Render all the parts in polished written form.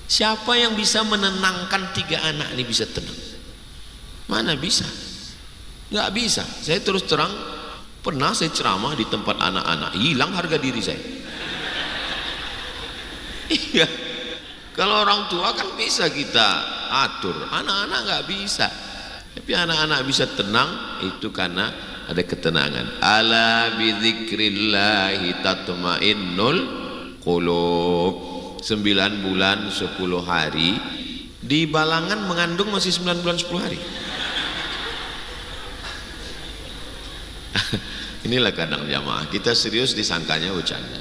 Siapa yang bisa menenangkan 3 anak ini bisa tenang? Mana bisa? Nggak bisa. Saya terus terang pernah saya ceramah di tempat anak-anak, hilang harga diri saya. Iya, kalau orang tua kan bisa kita atur, anak-anak nggak bisa. Tapi anak-anak bisa tenang itu karena ada ketenangan. Ala bidzikrillahi tatmainnul qulub. 9 bulan 10 hari, di Balangan mengandung masih 9 bulan 10 hari. Inilah kadang jamaah kita serius disangkanya bercanda.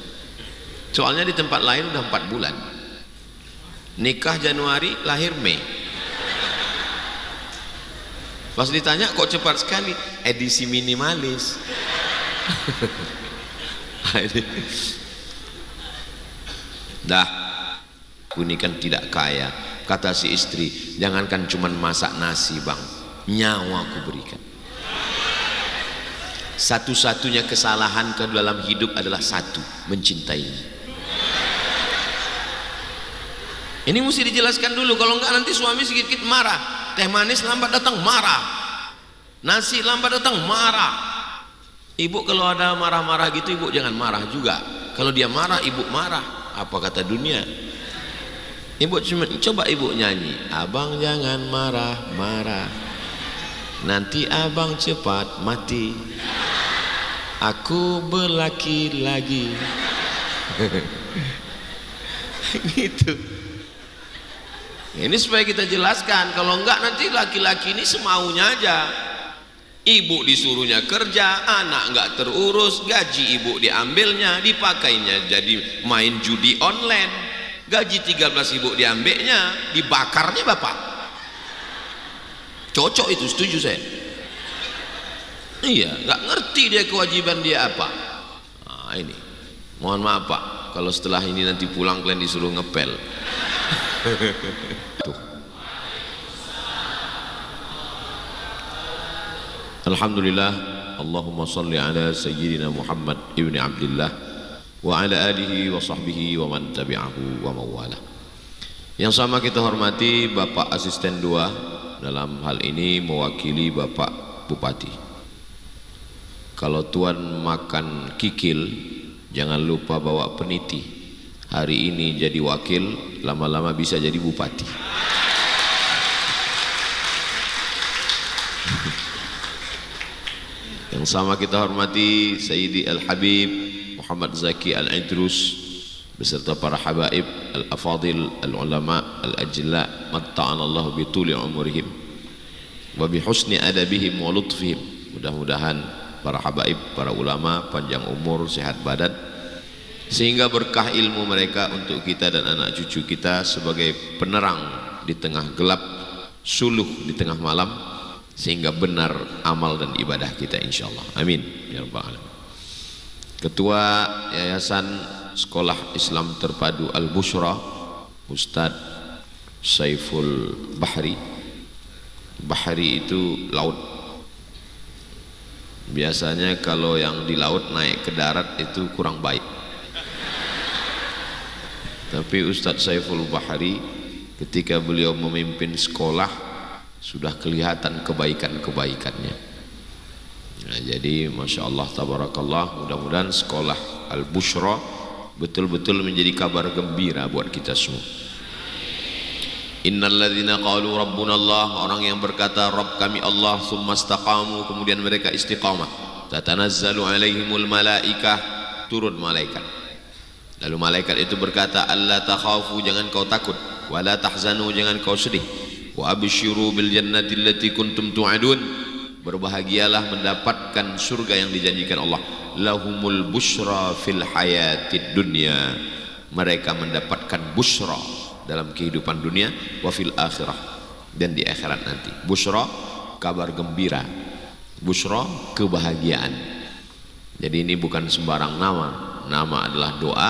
Soalnya di tempat lain udah 4 bulan. Nikah Januari, lahir Mei. Pas ditanya kok cepat sekali, edisi minimalis. Dah, aku ini kan tidak kaya. Kata si istri, jangankan cuman masak nasi bang, nyawa aku berikan. Satu-satunya kesalahan ke dalam hidup adalah satu, mencintainya. Ini mesti dijelaskan dulu, kalau enggak nanti suami sedikit marah. Teh manis lambat datang marah, nasi lambat datang marah. Ibu kalau ada marah-marah gitu, ibu jangan marah juga. Kalau dia marah, ibu marah. Apa kata dunia? Ibu coba ibu nyanyi, abang jangan marah-marah, nanti abang cepat mati, aku berlaki lagi. Gitu. Ini supaya kita jelaskan, kalau enggak nanti laki-laki ini semaunya aja. Ibu disuruhnya kerja, anak enggak terurus, gaji ibu diambilnya, dipakainya jadi main judi online. Gaji 13 ibu diambilnya, dibakarnya bapak. Cocok itu, setuju saya. Iya, enggak ngerti dia kewajiban dia apa. Nah, ini. Mohon maaf Pak, kalau setelah ini nanti pulang kalian disuruh ngepel. Tuh. Alhamdulillah, Allahumma salli ala sayyidina Muhammad ibni Abdullah wa ala alihi wa sahbihi wa man tabi'ahu wa mawala. Yang sama kita hormati Bapak Asisten 2, dalam hal ini mewakili Bapak Bupati. Kalau Tuan makan kikil, jangan lupa bawa peniti. Hari ini jadi wakil, lama-lama bisa jadi bupati. Yang sama kita hormati Sayyidi Al-Habib Muhammad Zaki Al-Idrus beserta para habaib Al-Afadil Al-Ulama Al-Ajla, matta'anallahu bituli umurihim wa bihusni adabihim wa lutfihim. Mudah-mudahan para habaib, para ulama panjang umur, sehat badan, sehingga berkah ilmu mereka untuk kita dan anak cucu kita sebagai penerang di tengah gelap, suluh di tengah malam, sehingga benar amal dan ibadah kita insyaallah. Amin ya rabbal alamin. Ketua Yayasan Sekolah Islam Terpadu Al-Bushra, Ustadz Saiful Bahri. Bahri itu laut. Biasanya kalau yang di laut naik ke darat itu kurang baik. Tapi Ustadz Saiful Bahri ketika beliau memimpin sekolah sudah kelihatan kebaikan-kebaikannya. Nah, jadi Masya Allah tabarakallah, mudah-mudahan sekolah Al-Bushra betul-betul menjadi kabar gembira buat kita semua. Innal ladzina qalu rabbuna Allah, orang yang berkata Rabb kami Allah, tsumma istaqamu, kemudian mereka istiqamah, tatanazzalu alaihimul malaikah, turun malaikat. Lalu malaikat itu berkata, alla takhafu, jangan kau takut, wala tahzanu, jangan kau sedih, wa absyiru bil jannati allati kuntum tu'adun, berbahagialah mendapatkan surga yang dijanjikan Allah. Lahumul busyra fil hayatid dunya, mereka mendapatkan busyra dalam kehidupan dunia, wa fil akhirah, dan di akhirat nanti. Busyra kabar gembira, busyra kebahagiaan. Jadi ini bukan sembarang nama, nama adalah doa.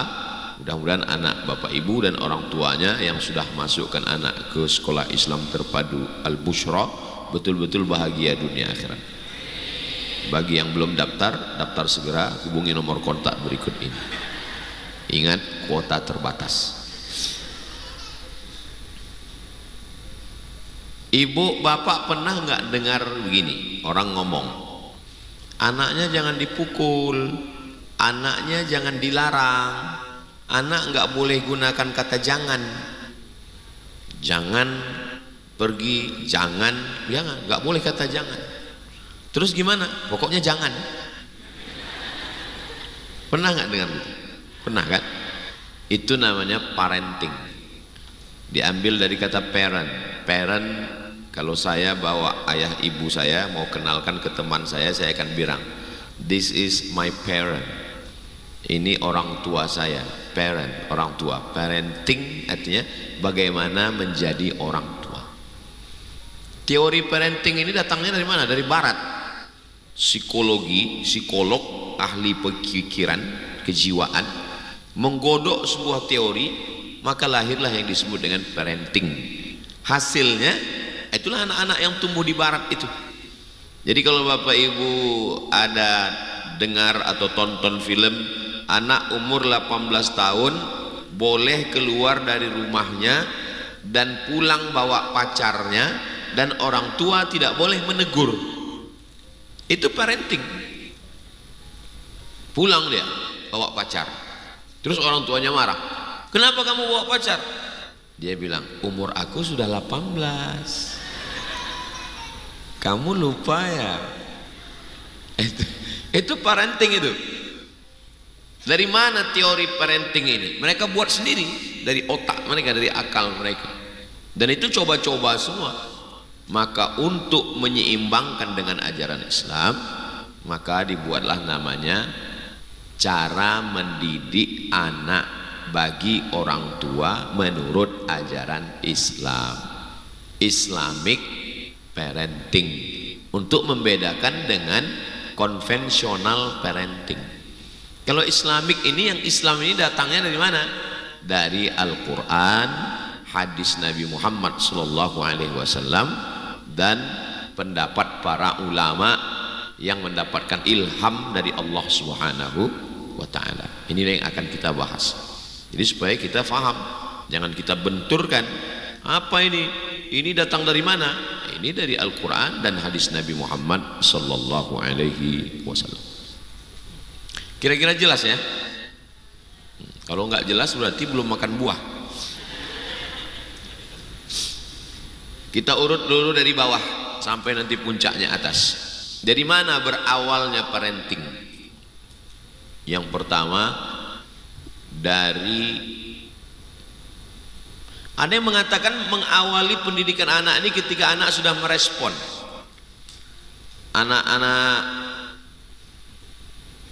Mudah-mudahan anak bapak ibu dan orang tuanya yang sudah masukkan anak ke sekolah Islam Terpadu Al-Bushra betul-betul bahagia dunia akhirat. Bagi yang belum daftar, daftar segera, hubungi nomor kontak berikut ini. Ingat, kuota terbatas. Ibu bapak pernah nggak dengar begini, orang ngomong, anaknya jangan dipukul, anaknya jangan dilarang, anak nggak boleh gunakan kata jangan, jangan pergi, jangan nggak boleh kata jangan. Terus gimana? Pokoknya jangan. Pernah nggak dengar gitu? Pernah kan? Itu namanya parenting. Diambil dari kata parent. Parent, kalau saya bawa ayah ibu saya mau kenalkan ke teman saya akan bilang, this is my parent. Ini orang tua saya. Parent, orang tua. Parenting artinya bagaimana menjadi orang tua. Teori parenting ini datangnya dari mana? Dari barat. Psikologi, psikolog, ahli pikiran, kejiwaan menggodok sebuah teori, maka lahirlah yang disebut dengan parenting. Hasilnya itulah anak-anak yang tumbuh di barat itu. Jadi kalau bapak ibu ada dengar atau tonton film, anak umur 18 tahun boleh keluar dari rumahnya dan pulang bawa pacarnya, dan orang tua tidak boleh menegur. Itu parenting. Pulang dia bawa pacar, terus orang tuanya marah, kenapa kamu bawa pacar? Dia bilang, umur aku sudah 18. Kamu lupa ya? Itu parenting itu. Dari mana teori parenting ini? Mereka buat sendiri dari otak mereka, dari akal mereka. Dan itu coba-coba semua. Maka untuk menyeimbangkan dengan ajaran Islam, maka dibuatlah namanya cara mendidik anak bagi orang tua menurut ajaran Islam, Islamic parenting, untuk membedakan dengan konvensional parenting. Kalau Islamic ini, yang Islam ini datangnya dari mana? Dari Al-Quran, hadis Nabi Muhammad SAW, dan pendapat para ulama yang mendapatkan ilham dari Allah Subhanahu wa ta'ala. Ini yang akan kita bahas. Jadi supaya kita faham, jangan kita benturkan. Apa ini? Ini datang dari mana? Ini dari Al-Quran dan hadis Nabi Muhammad sallallahu alaihi wasallam. Kira-kira jelas ya? Kalau nggak jelas berarti belum makan buah. Kita urut dulu dari bawah sampai nanti puncaknya atas. Dari mana berawalnya parenting? Yang pertama, ada yang mengatakan mengawali pendidikan anak ini ketika anak sudah merespon. Anak-anak,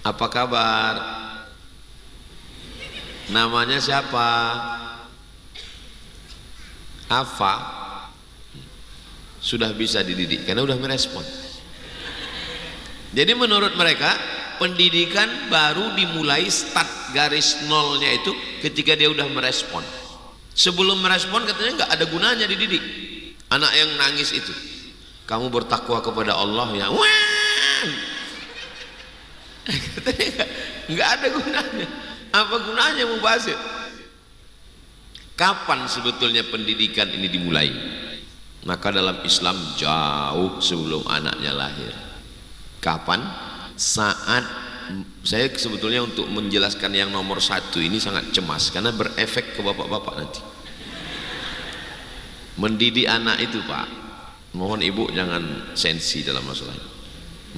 apa kabar? Namanya siapa? Apa? Sudah bisa dididik karena sudah merespon. Jadi menurut mereka pendidikan baru dimulai, start garis nolnya itu ketika dia udah merespon. Sebelum merespon katanya nggak ada gunanya dididik. Anak yang nangis itu, kamu bertakwa kepada Allah ya, wah, katanya nggak ada gunanya. Apa gunanya mubazir? Kapan sebetulnya pendidikan ini dimulai? Maka dalam Islam jauh sebelum anaknya lahir. Kapan? Saat, saya sebetulnya untuk menjelaskan yang nomor satu ini sangat cemas karena berefek ke bapak-bapak nanti. Mendidik anak itu Pak, mohon ibu jangan sensi dalam masalah ini.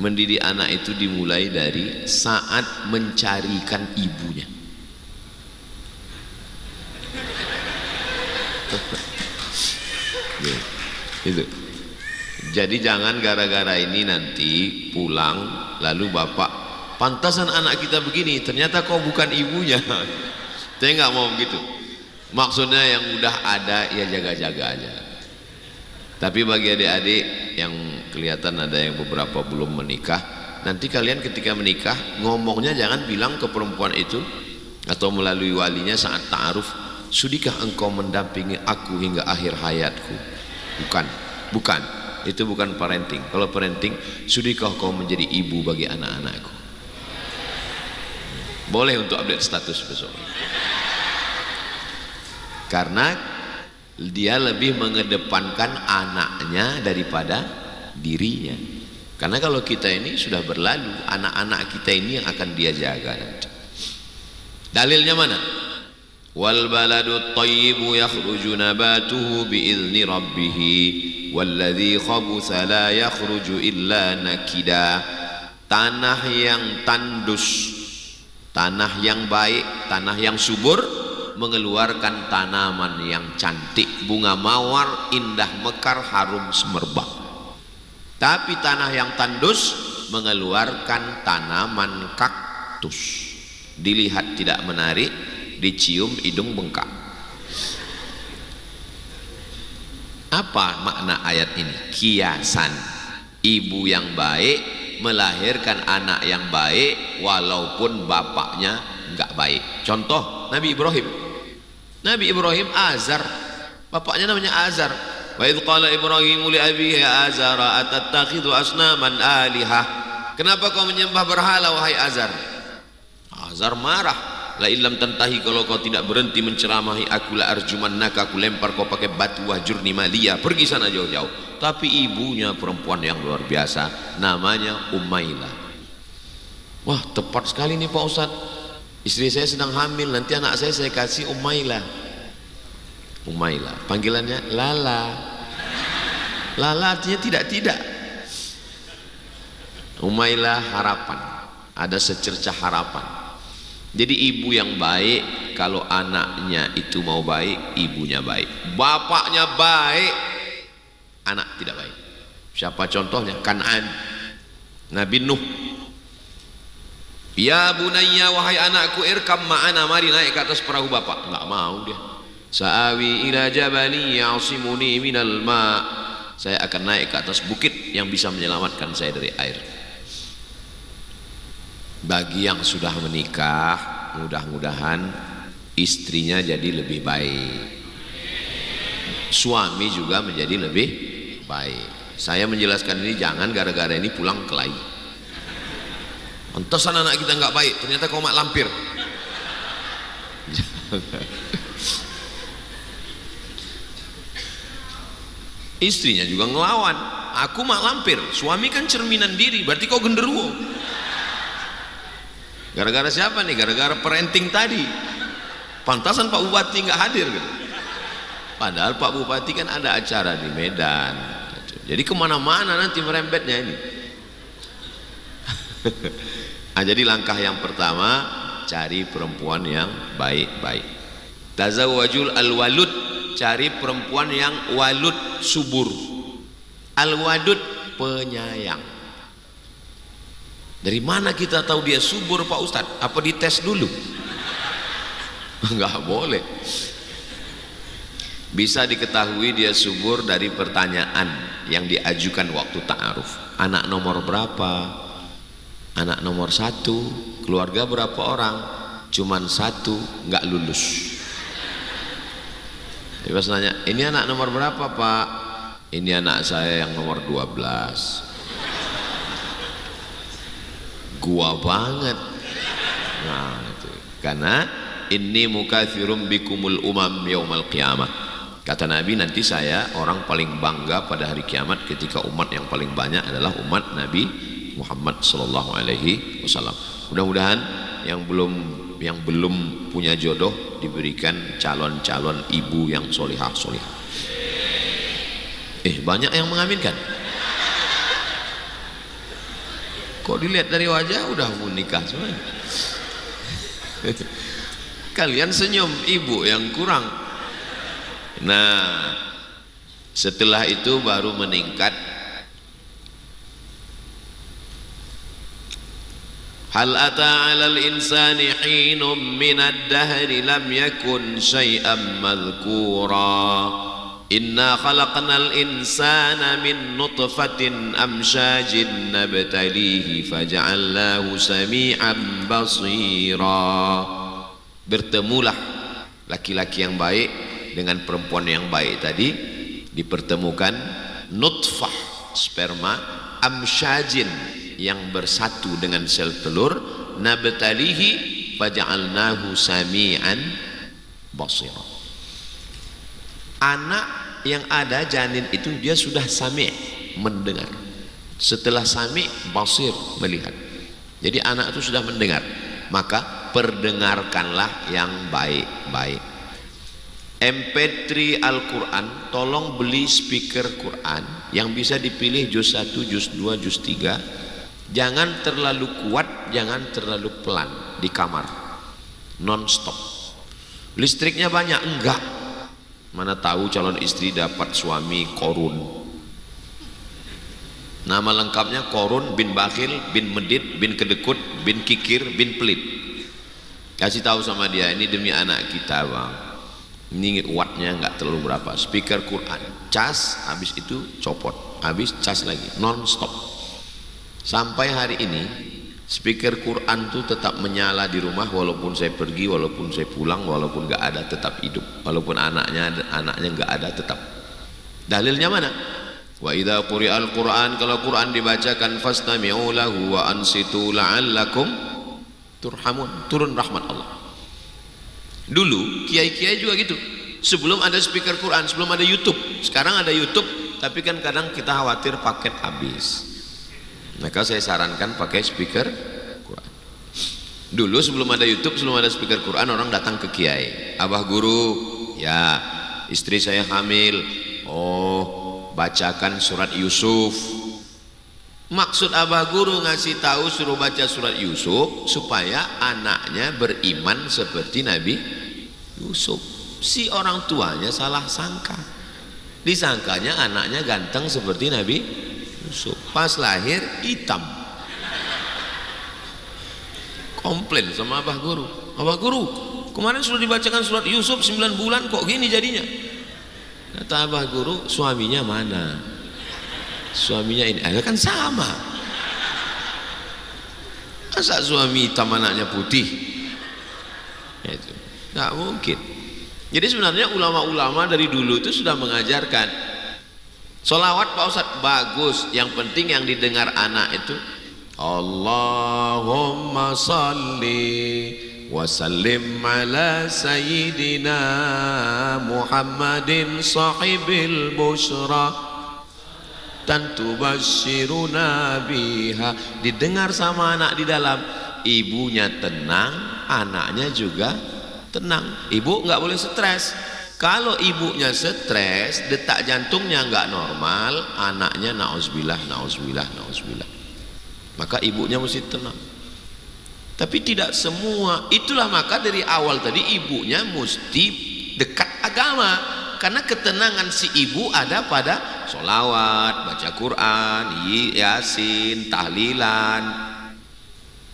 Mendidik anak itu dimulai dari saat mencarikan ibunya. Itu. Jadi jangan gara-gara ini nanti pulang lalu bapak, pantasan anak kita begini, ternyata kau bukan ibunya. Saya nggak mau begitu. Maksudnya yang udah ada ya jaga-jaga aja. Tapi bagi adik-adik yang kelihatan ada yang beberapa belum menikah, nanti kalian ketika menikah ngomongnya jangan bilang ke perempuan itu atau melalui walinya saat ta'aruf, sudikah engkau mendampingi aku hingga akhir hayatku? Bukan, itu bukan parenting. Kalau parenting, sudikah kau menjadi ibu bagi anak-anakku? Boleh untuk update status besok. Karena dia lebih mengedepankan anaknya daripada dirinya. Karena kalau kita ini sudah berlalu, anak-anak kita ini yang akan dia jaga nanti. Dalilnya mana? Wal baladut thayyibu yakhruju nabatuhu biizni rabbih walladzi khabutha la yakhruju illa nakida. Tanah yang tandus, tanah yang baik, tanah yang subur mengeluarkan tanaman yang cantik, bunga mawar indah mekar harum semerbak. Tapi tanah yang tandus mengeluarkan tanaman kaktus, dilihat tidak menarik, dicium hidung bengkak. Apa makna ayat ini? Kiasan, ibu yang baik melahirkan anak yang baik walaupun bapaknya enggak baik. Contoh Nabi Ibrahim. Nabi Ibrahim Azar, bapaknya namanya Azar. Wa idh qala Ibrahim li abihi Azar atattakhidhu asnaman alihah. Kenapa kau menyembah berhala wahai Azar? Azar marah. La illam tantahi, kalau kau tidak berhenti menceramahi aku, la arjumannaka, aku lempar kau pakai batu, wahjurni maliya, pergi sana jauh-jauh. Tapi ibunya perempuan yang luar biasa, namanya Umaylah. Wah, tepat sekali nih Pak Ustadz, istri saya sedang hamil, nanti anak saya kasih Umaylah. Umaylah, panggilannya Lala. Lala artinya tidak. Umaylah harapan, ada secercah harapan. Jadi ibu yang baik, kalau anaknya itu mau baik, ibunya baik. Bapaknya baik, anak tidak baik. Siapa contohnya? Kan'an, Nabi Nuh. Ya bunayya, wahai anakku, irkam ma'ana, mari naik ke atas perahu bapak. Enggak mau dia. Sa'awi ila jabali ya'simuni minal ma', saya akan naik ke atas bukit yang bisa menyelamatkan saya dari air. Bagi yang sudah menikah, mudah-mudahan istrinya jadi lebih baik, suami juga menjadi lebih baik. Saya menjelaskan ini jangan gara-gara ini pulang kelahi. Pantesan anak kita nggak baik, ternyata kau mak lampir. Istrinya juga ngelawan, aku mak lampir, suami kan cerminan diri, berarti kau genderuwo. Gara-gara siapa nih? Gara-gara parenting tadi. Pantasan Pak Bupati nggak hadir gitu. Padahal Pak Bupati kan ada acara di Medan. Jadi kemana-mana nanti merembetnya ini. Nah, jadi langkah yang pertama, cari perempuan yang baik-baik. Tazawwajul al-walud, cari perempuan yang walud, subur. Al-wadud, penyayang. Dari mana kita tahu dia subur Pak Ustadz? Apa dites dulu? Enggak boleh. Bisa diketahui dia subur dari pertanyaan yang diajukan waktu ta'aruf. Anak nomor berapa? Anak nomor 1. Keluarga berapa orang? Cuman 1, enggak lulus. Dia pas nanya, ini anak nomor berapa Pak? Ini anak saya yang nomor 12. Gua banget. Nah, itu. Karena inni mukatsirum bikumul umam yaumal qiyamah. Kata Nabi, nanti saya orang paling bangga pada hari kiamat ketika umat yang paling banyak adalah umat Nabi Muhammad sallallahu alaihi wasallam. Mudah-mudahan yang belum punya jodoh diberikan calon-calon ibu yang solihah. Banyak yang mengaminkan. Kok dilihat dari wajah udah mau nikah semuanya. Kalian senyum, ibu yang kurang. Nah, setelah itu baru meningkat. Hal ata 'alal insani hinum minad dahri lam yakun syai'an madhkura. Inna khalaqnal insana min nutfatin amsyajin nabtalihi faja'alnahu sami'an basira. Bertemulah laki-laki yang baik dengan perempuan yang baik tadi, dipertemukan nutfah sperma, amsyajin yang bersatu dengan sel telur, nabtalihi faja'alnahu sami'an basira. Anak yang ada janin itu dia sudah sami', mendengar. Setelah sami', basir, melihat. Jadi anak itu sudah mendengar, maka perdengarkanlah yang baik-baik. MP3 Al-Quran, tolong beli speaker Quran yang bisa dipilih juz 1, juz 2, juz 3. Jangan terlalu kuat, jangan terlalu pelan di kamar, non-stop. Listriknya banyak, enggak. Mana tahu calon istri dapat suami korun. Nama lengkapnya Korun bin Bakhil bin Medit bin Kedekut bin Kikir bin Pelit. Kasih tahu sama dia, ini demi anak kita bang, ini wattnya nggak terlalu berapa. Speaker Quran, cas, habis itu copot, habis cas lagi, non stop. Sampai hari ini speaker Quran tuh tetap menyala di rumah, walaupun saya pergi, walaupun saya pulang, walaupun nggak ada tetap hidup, walaupun anaknya nggak ada tetap. Dalilnya mana? Wa idza quri'al Qur'an, kalau Quran dibacakan fastami'u lahu wa ansitu la'allakum turhamun, turun rahmat Allah. Dulu kiai-kiai juga gitu. Sebelum ada speaker Quran, sebelum ada YouTube. Sekarang ada YouTube, tapi kan kadang kita khawatir paket habis. Maka saya sarankan pakai speaker Quran. Dulu sebelum ada YouTube, sebelum ada speaker Quran, orang datang ke kiai. Abah guru, ya istri saya hamil. Oh, bacakan surat Yusuf. Maksud abah guru ngasih tahu suruh baca surat Yusuf supaya anaknya beriman seperti Nabi Yusuf. Si orang tuanya salah sangka, disangkanya anaknya ganteng seperti Nabi Yusuf. Pas lahir hitam. Komplain sama abah guru, abah guru kemarin sudah dibacakan surat Yusuf 9 bulan kok gini jadinya. Kata abah guru, suaminya mana? Suaminya ini, kan sama. Masa suami hitam anaknya putih? Itu nggak mungkin. Jadi sebenarnya ulama-ulama dari dulu itu sudah mengajarkan sholawat Pak Ustadz bagus. Yang penting yang didengar anak itu Allahumma salli wasallim ala sayyidina Muhammadin sahibil busyra tantubashiruna biha. Didengar sama anak di dalam, ibunya tenang, anaknya juga tenang. Ibu nggak boleh stres. Kalau ibunya stres, detak jantungnya nggak normal, anaknya nauzubillah, nauzubillah, nauzubillah. Maka ibunya mesti tenang. Tapi tidak semua. Itulah maka dari awal tadi ibunya mesti dekat agama, karena ketenangan si ibu ada pada sholawat, baca Quran, yasin, tahlilan.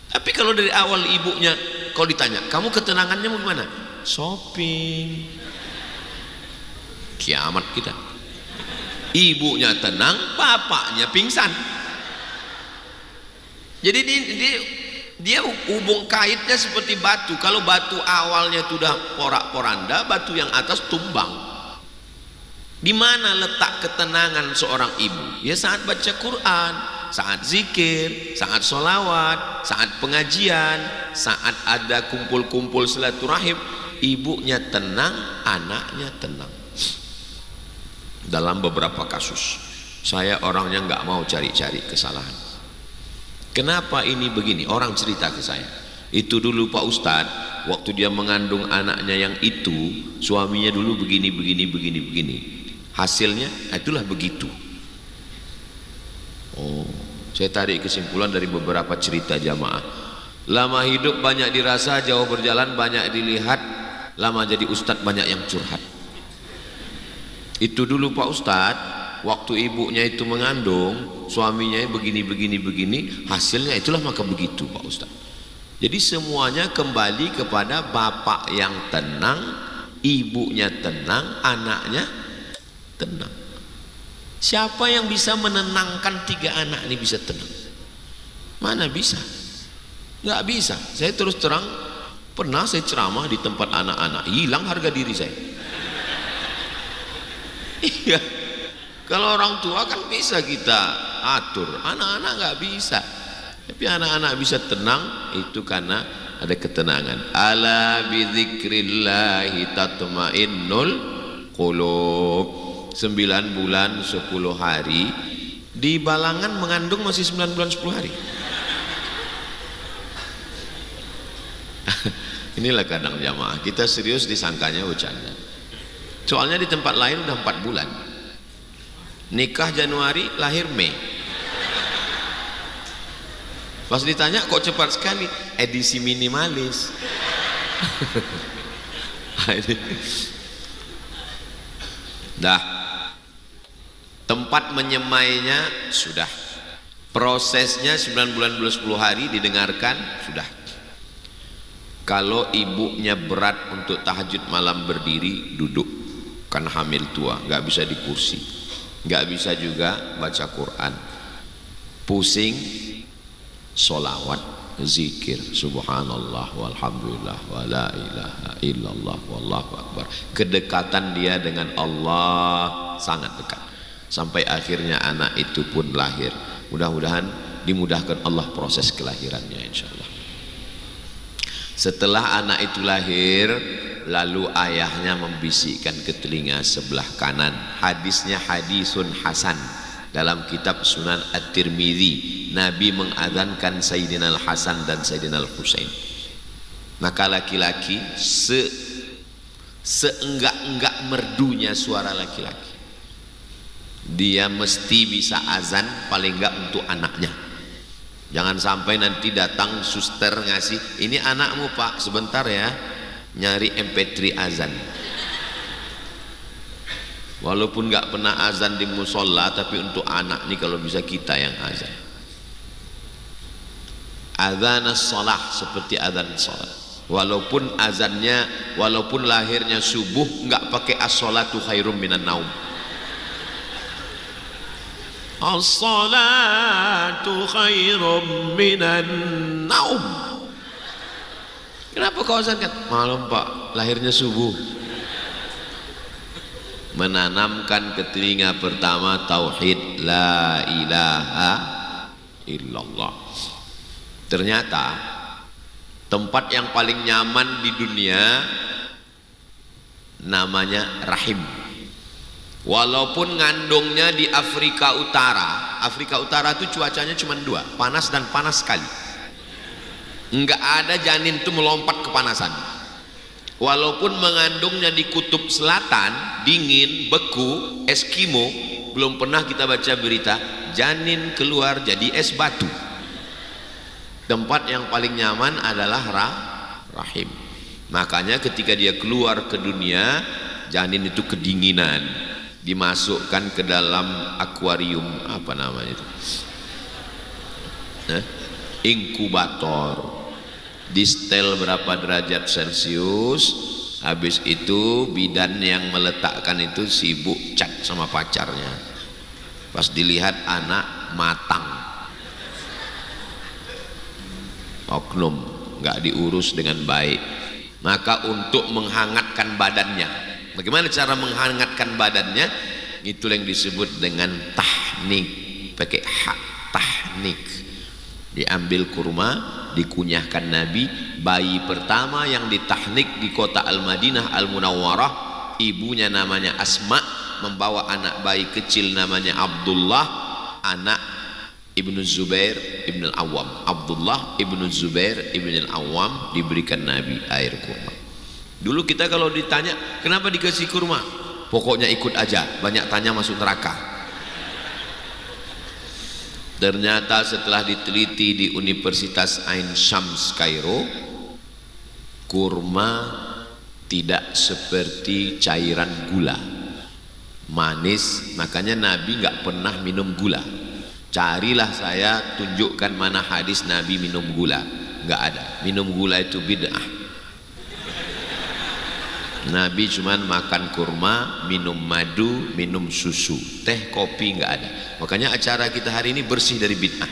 Tapi kalau dari awal ibunya, kalau ditanya kamu ketenangannya mau gimana? Shopping. Kiamat kita. Ibunya tenang, bapaknya pingsan. Jadi dia hubung kaitnya seperti batu. Kalau batu awalnya sudah porak-poranda, batu yang atas tumbang. Di mana letak ketenangan seorang ibu? Ya saat baca Quran, saat zikir, saat sholawat, saat pengajian, saat ada kumpul-kumpul silaturahim. Ibunya tenang, anaknya tenang. Dalam beberapa kasus, saya orangnya nggak mau cari-cari kesalahan. Kenapa ini begini? Orang cerita ke saya, itu dulu Pak Ustadz, waktu dia mengandung anaknya yang itu, suaminya dulu begini, begini. Hasilnya itulah begitu. Oh, saya tarik kesimpulan dari beberapa cerita jamaah. Lama hidup banyak dirasa, jauh berjalan banyak dilihat, lama jadi ustadz banyak yang curhat. Itu dulu Pak Ustadz, waktu ibunya itu mengandung, suaminya begini, hasilnya itulah maka begitu Pak Ustadz. Jadi semuanya kembali kepada bapak yang tenang, ibunya tenang, anaknya tenang. Siapa yang bisa menenangkan 3 anak ini bisa tenang? Mana bisa? Nggak bisa. Saya terus terang, pernah saya ceramah di tempat anak-anak, hilang harga diri saya. Iya. Kalau orang tua kan bisa kita atur, anak-anak nggak bisa. Tapi anak-anak bisa tenang itu karena ada ketenangan. Ala bidzikrillahi tatmainnul qulub. 9 bulan 10 hari, di Balangan mengandung masih 9 bulan 10 hari. Inilah kadang jamaah kita serius disangkanya bercanda. Soalnya di tempat lain udah 4 bulan. Nikah Januari, lahir Mei. Pas ditanya kok cepat sekali, edisi minimalis. Dah, tempat menyemainya sudah, prosesnya 9 bulan 10 hari didengarkan sudah. Kalau ibunya berat untuk tahajud malam berdiri, duduk, kan hamil tua, nggak bisa di kursi, nggak bisa juga baca Quran, pusing, solawat, zikir, subhanallah walhamdulillah wala ilaha illallah wallahu akbar. Kedekatan dia dengan Allah sangat dekat, sampai akhirnya anak itu pun lahir. Mudah-mudahan dimudahkan Allah proses kelahirannya insyaallah. Setelah anak itu lahir, lalu ayahnya membisikkan ke telinga sebelah kanan. Hadisnya hadisun hasan dalam kitab Sunan At-Tirmidzi. Nabi mengadzankan Sayyidina Al-Hasan dan Sayyidina Al-Husain. Maka laki-laki seenggak-enggak merdunya suara laki-laki, dia mesti bisa azan paling enggak untuk anaknya. Jangan sampai nanti datang suster ngasih, ini anakmu pak, sebentar ya, nyari MP3 azan. Walaupun nggak pernah azan di musola, tapi untuk anak nih kalau bisa kita yang azan. Azan as-salah seperti azan salat. Walaupun azannya, walaupun lahirnya subuh, nggak pakai as-salatu khairum minan naum. As-salatu khairum minan naum. Kenapa kau azankan? Malam pak, lahirnya subuh. Menanamkan ke telinga pertama tauhid la ilaha illallah. Ternyata tempat yang paling nyaman di dunia namanya rahim. Walaupun ngandungnya di Afrika Utara. Afrika Utara itu cuacanya cuma 2, panas dan panas sekali. Enggak ada janin itu melompat kepanasan. Walaupun mengandungnya di kutub selatan, dingin, beku, Eskimo, belum pernah kita baca berita janin keluar jadi es batu. Tempat yang paling nyaman adalah rahim. Makanya ketika dia keluar ke dunia, janin itu kedinginan, dimasukkan ke dalam akuarium, apa namanya itu, inkubator, di setel berapa derajat Celcius. Habis itu bidan yang meletakkan itu sibuk chat sama pacarnya. Pas dilihat anak matang, oknum, nggak diurus dengan baik. Maka untuk menghangatkan badannya, bagaimana cara menghangatkan badannya? Itu yang disebut dengan tahnik, pakai hak, tahnik. Diambil kurma, dikunyahkan Nabi. Bayi pertama yang ditahnik di kota Al-Madinah Al-Munawwarah, ibunya namanya Asma, membawa anak bayi kecil namanya Abdullah, anak Ibnu Zubair Ibn Al-Awwam. Abdullah Ibnu Zubair Ibn Al-Awwam diberikan Nabi air kurma. Dulu kita kalau ditanya kenapa dikasih kurma, pokoknya ikut aja, banyak tanya masuk neraka. Ternyata setelah diteliti di Universitas Ain Shams Kairo, kurma tidak seperti cairan gula, manis. Makanya Nabi nggak pernah minum gula. Carilah saya tunjukkan mana hadis Nabi minum gula, nggak ada. Minum gula itu bid'ah. Nabi cuman makan kurma, minum madu, minum susu, teh, kopi nggak ada. Makanya acara kita hari ini bersih dari bid'ah.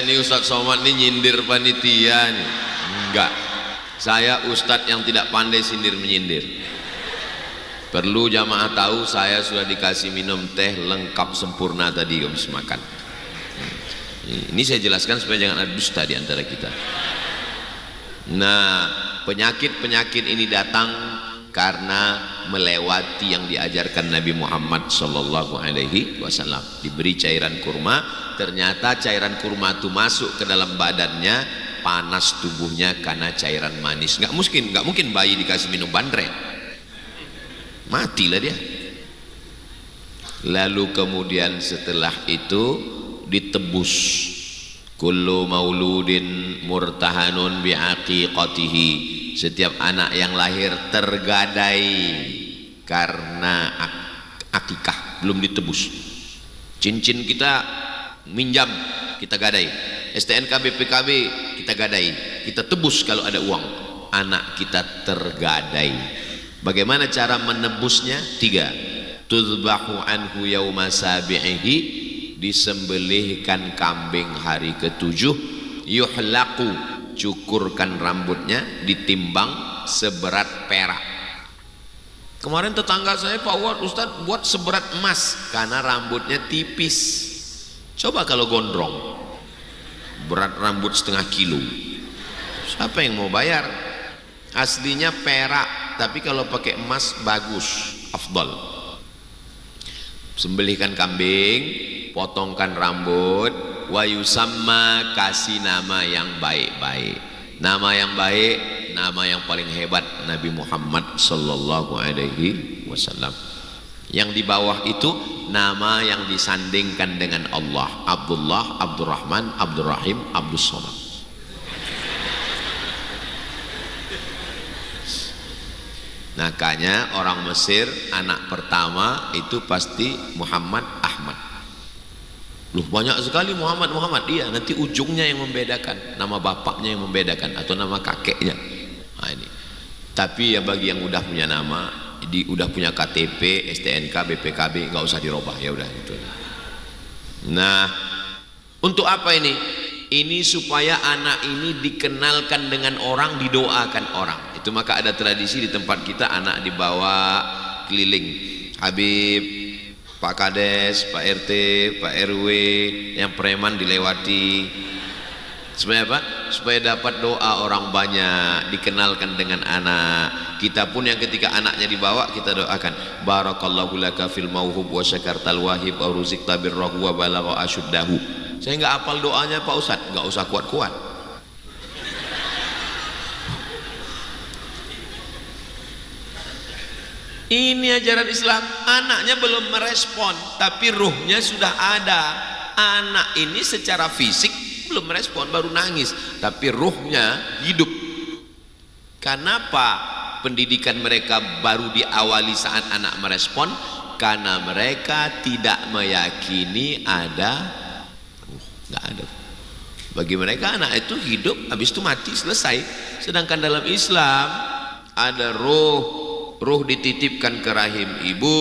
Ini Ustadz Somad ini nyindir panitia nih. Enggak, saya Ustadz yang tidak pandai sindir menyindir. Perlu jamaah tahu, saya sudah dikasih minum teh lengkap sempurna tadi habis makan. Ini saya jelaskan supaya jangan ada dusta di antara kita. Nah, penyakit-penyakit ini datang karena melewati yang diajarkan Nabi Muhammad sallallahu alaihi wasallam. Diberi cairan kurma, ternyata cairan kurma itu masuk ke dalam badannya, panas tubuhnya karena cairan manis. Nggak mungkin bayi dikasih minum bandrek, matilah dia. Lalu kemudian setelah itu ditebus. Kullu mauludin murtahanun biaqiqatihi. Setiap anak yang lahir tergadai karena akikah, belum ditebus. Cincin kita minjam, kita gadai. STNK BPKB kita gadai. Kita tebus kalau ada uang. Anak kita tergadai. Bagaimana cara menebusnya? 3. Tuzbahu anhu yauma sabi'ihi, disembelihkan kambing hari ke-7, yuhlaqu, cukurkan rambutnya, ditimbang seberat perak. Kemarin tetangga saya, Pak Ustadz buat seberat emas karena rambutnya tipis. Coba kalau gondrong, berat rambut setengah kilo, siapa yang mau bayar? Aslinya perak, tapi kalau pakai emas bagus, afdal. Sembelihkan kambing, potongkan rambut, wa yusamma, kasih nama yang baik-baik. Nama yang baik, nama yang paling hebat, Nabi Muhammad sallallahu alaihi wasallam. Yang di bawah itu nama yang disandingkan dengan Allah, Abdullah, Abdurrahman, Abdurrahim, Abdus Somad. Makanya orang Mesir anak pertama itu pasti Muhammad Ahmad. Loh, banyak sekali Muhammad. Iya, nanti ujungnya yang membedakan, nama bapaknya yang membedakan atau nama kakeknya. Nah, ini. Tapi ya bagi yang udah punya nama, udah punya KTP, STNK, BPKB, nggak usah dirubah, ya udah gitu. Nah, untuk apa ini? Ini supaya anak ini dikenalkan dengan orang, didoakan orang. Itu maka ada tradisi di tempat kita, anak dibawa keliling. Habib, Pak Kades, Pak RT, Pak RW, yang preman dilewati. Supaya apa? Supaya dapat doa orang banyak, dikenalkan dengan anak. Kita pun yang ketika anaknya dibawa, kita doakan, barakallahu laka fil mauhub wa syakartal wahib wa ruzikta birrahu wa balagha asyuddahu. Saya nggak hafal doanya Pak Ustadz, nggak usah kuat-kuat. Ini ajaran Islam. Anaknya belum merespon, tapi ruhnya sudah ada. Anak ini secara fisik belum merespon, baru nangis, tapi ruhnya hidup. Kenapa pendidikan mereka baru diawali saat anak merespon? Karena mereka tidak meyakini ada ruh, nggak ada. Bagi mereka anak itu hidup, habis itu mati, selesai. Sedangkan dalam Islam ada ruh. Ruh dititipkan ke rahim ibu,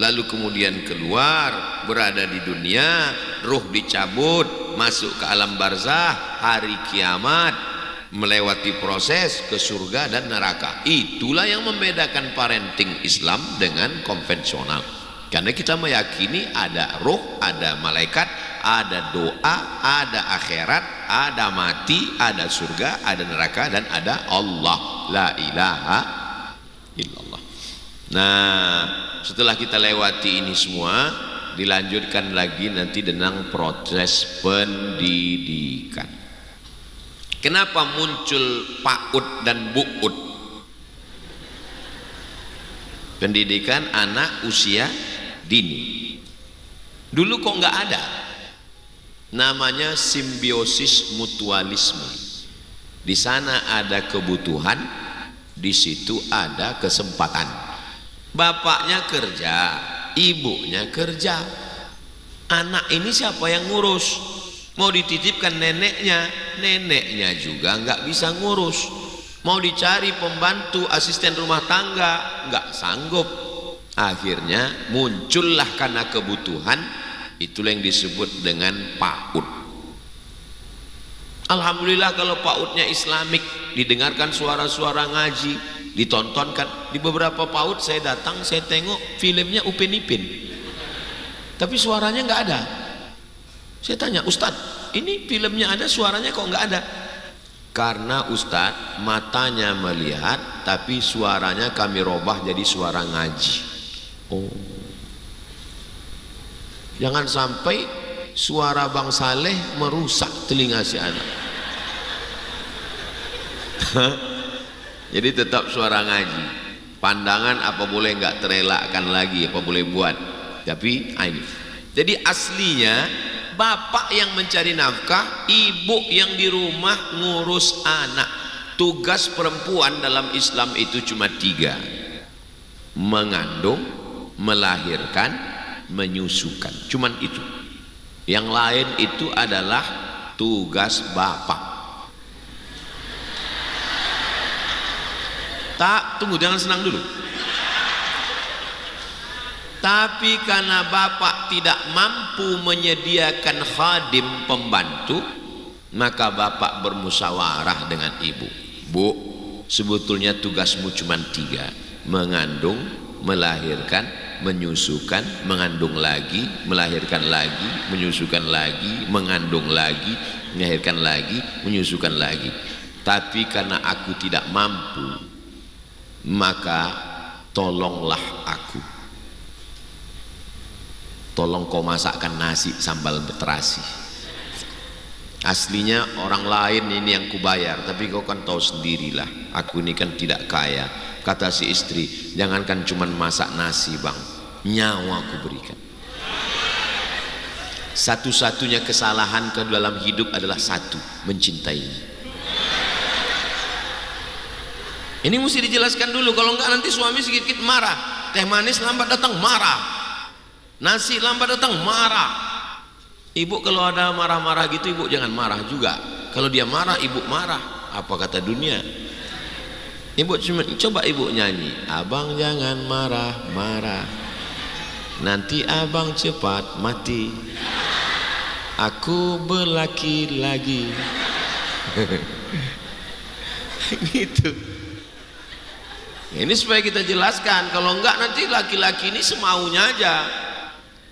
lalu kemudian keluar, berada di dunia, ruh dicabut, masuk ke alam barzah, hari kiamat, melewati proses ke surga dan neraka. Itulah yang membedakan parenting Islam dengan konvensional. Karena kita meyakini ada ruh, ada malaikat, ada doa, ada akhirat, ada mati, ada surga, ada neraka, dan ada Allah. La ilaha illallah. Nah, setelah kita lewati ini semua, dilanjutkan lagi nanti dengan proses pendidikan. Kenapa muncul PAUD dan BUUD? Pendidikan anak usia dini. Dulu kok nggak ada? Namanya simbiosis mutualisme. Di sana ada kebutuhan, di situ ada kesempatan. Bapaknya kerja, ibunya kerja. Anak ini siapa yang ngurus? Mau dititipkan neneknya, neneknya juga nggak bisa ngurus. Mau dicari pembantu, asisten rumah tangga, nggak sanggup. Akhirnya muncullah karena kebutuhan, itulah yang disebut dengan PAUD. Alhamdulillah kalau PAUD-nya Islamik, didengarkan suara-suara ngaji, ditontonkan. Di beberapa PAUD saya datang, saya tengok filmnya Upin Ipin, tapi suaranya nggak ada. Saya tanya, Ustadz, ini filmnya ada, suaranya kok nggak ada? Karena Ustadz matanya melihat tapi suaranya kami robah jadi suara ngaji. Oh, jangan sampai suara Bang Saleh merusak telinga si anak. Jadi tetap suara ngaji. Pandangan apa boleh nggak terelakkan lagi, apa boleh buat. Tapi ini. Jadi aslinya bapak yang mencari nafkah, ibu yang di rumah ngurus anak. Tugas perempuan dalam Islam itu cuma 3: mengandung, melahirkan, menyusukan. Cuman itu. Yang lain itu adalah tugas bapak. Tak, tunggu, jangan senang dulu. Tapi karena bapak tidak mampu menyediakan khadim pembantu, maka bapak bermusyawarah dengan ibu. Bu, sebetulnya tugasmu cuma 3: mengandung, melahirkan, menyusukan, mengandung lagi, melahirkan lagi, menyusukan lagi, mengandung lagi, melahirkan lagi, menyusukan lagi. Tapi karena aku tidak mampu, maka tolonglah aku. Tolong kau masakkan nasi sambal terasi. Aslinya orang lain ini yang kubayar, tapi kau kan tahu sendirilah, aku ini kan tidak kaya. Kata si istri, jangankan cuman masak nasi bang, nyawa aku berikan. Satu-satunya kesalahan ke dalam hidup adalah satu: mencintai. Ini mesti dijelaskan dulu, kalau enggak nanti suami sedikit marah. Teh manis lambat datang marah, nasi lambat datang marah. Ibu kalau ada marah-marah gitu, ibu jangan marah juga. Kalau dia marah, ibu marah. Apa kata dunia? Ibu cuma coba ibu nyanyi, abang jangan marah-marah, nanti abang cepat mati, aku berlaki lagi. Gitu. Ini supaya kita jelaskan, kalau enggak nanti laki-laki ini semaunya aja.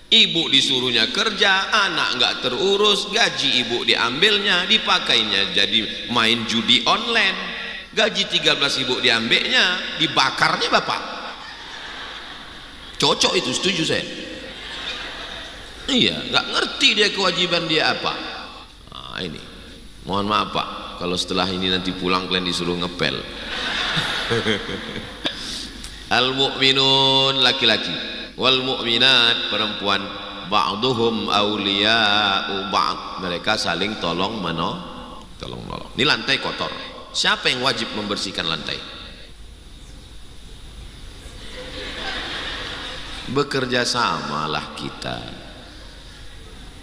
Ibu disuruhnya kerja, anak enggak terurus, gaji ibu diambilnya, dipakainya jadi main judi online. Gaji 13 ibu diambilnya, dibakarnya bapak. Cocok itu, setuju saya. Iya, enggak ngerti dia kewajiban dia apa. Nah, ini. Mohon maaf Pak, kalau setelah ini nanti pulang kalian disuruh ngepel. Al-mu'minun laki-laki, wal mu'minat perempuan, ba'duhum awliya'u ba'd, mereka saling tolong menolong. Ini lantai kotor, siapa yang wajib membersihkan lantai? Bekerja samalah kita.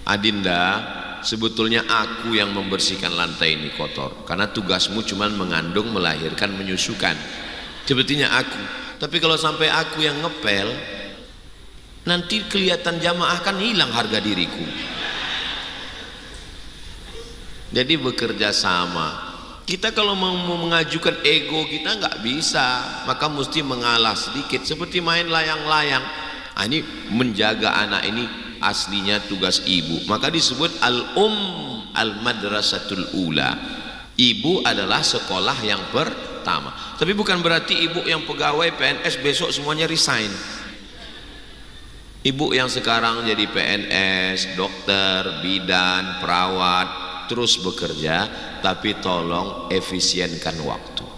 Adinda, sebetulnya aku yang membersihkan lantai ini kotor, karena tugasmu cuma mengandung, melahirkan, menyusukan. Sebetulnya aku. Tapi kalau sampai aku yang ngepel, nanti kelihatan jamaah kan hilang harga diriku. Jadi bekerja sama. Kita kalau mau mengajukan ego kita nggak bisa, maka mesti mengalah sedikit, seperti main layang-layang. Ini menjaga anak ini aslinya tugas ibu, maka disebut al-madrasatul ula. Ibu adalah sekolah yang pertama. Tapi bukan berarti ibu yang pegawai PNS besok semuanya resign. Ibu yang sekarang jadi PNS, dokter, bidan, perawat, terus bekerja, tapi tolong efisienkan waktu.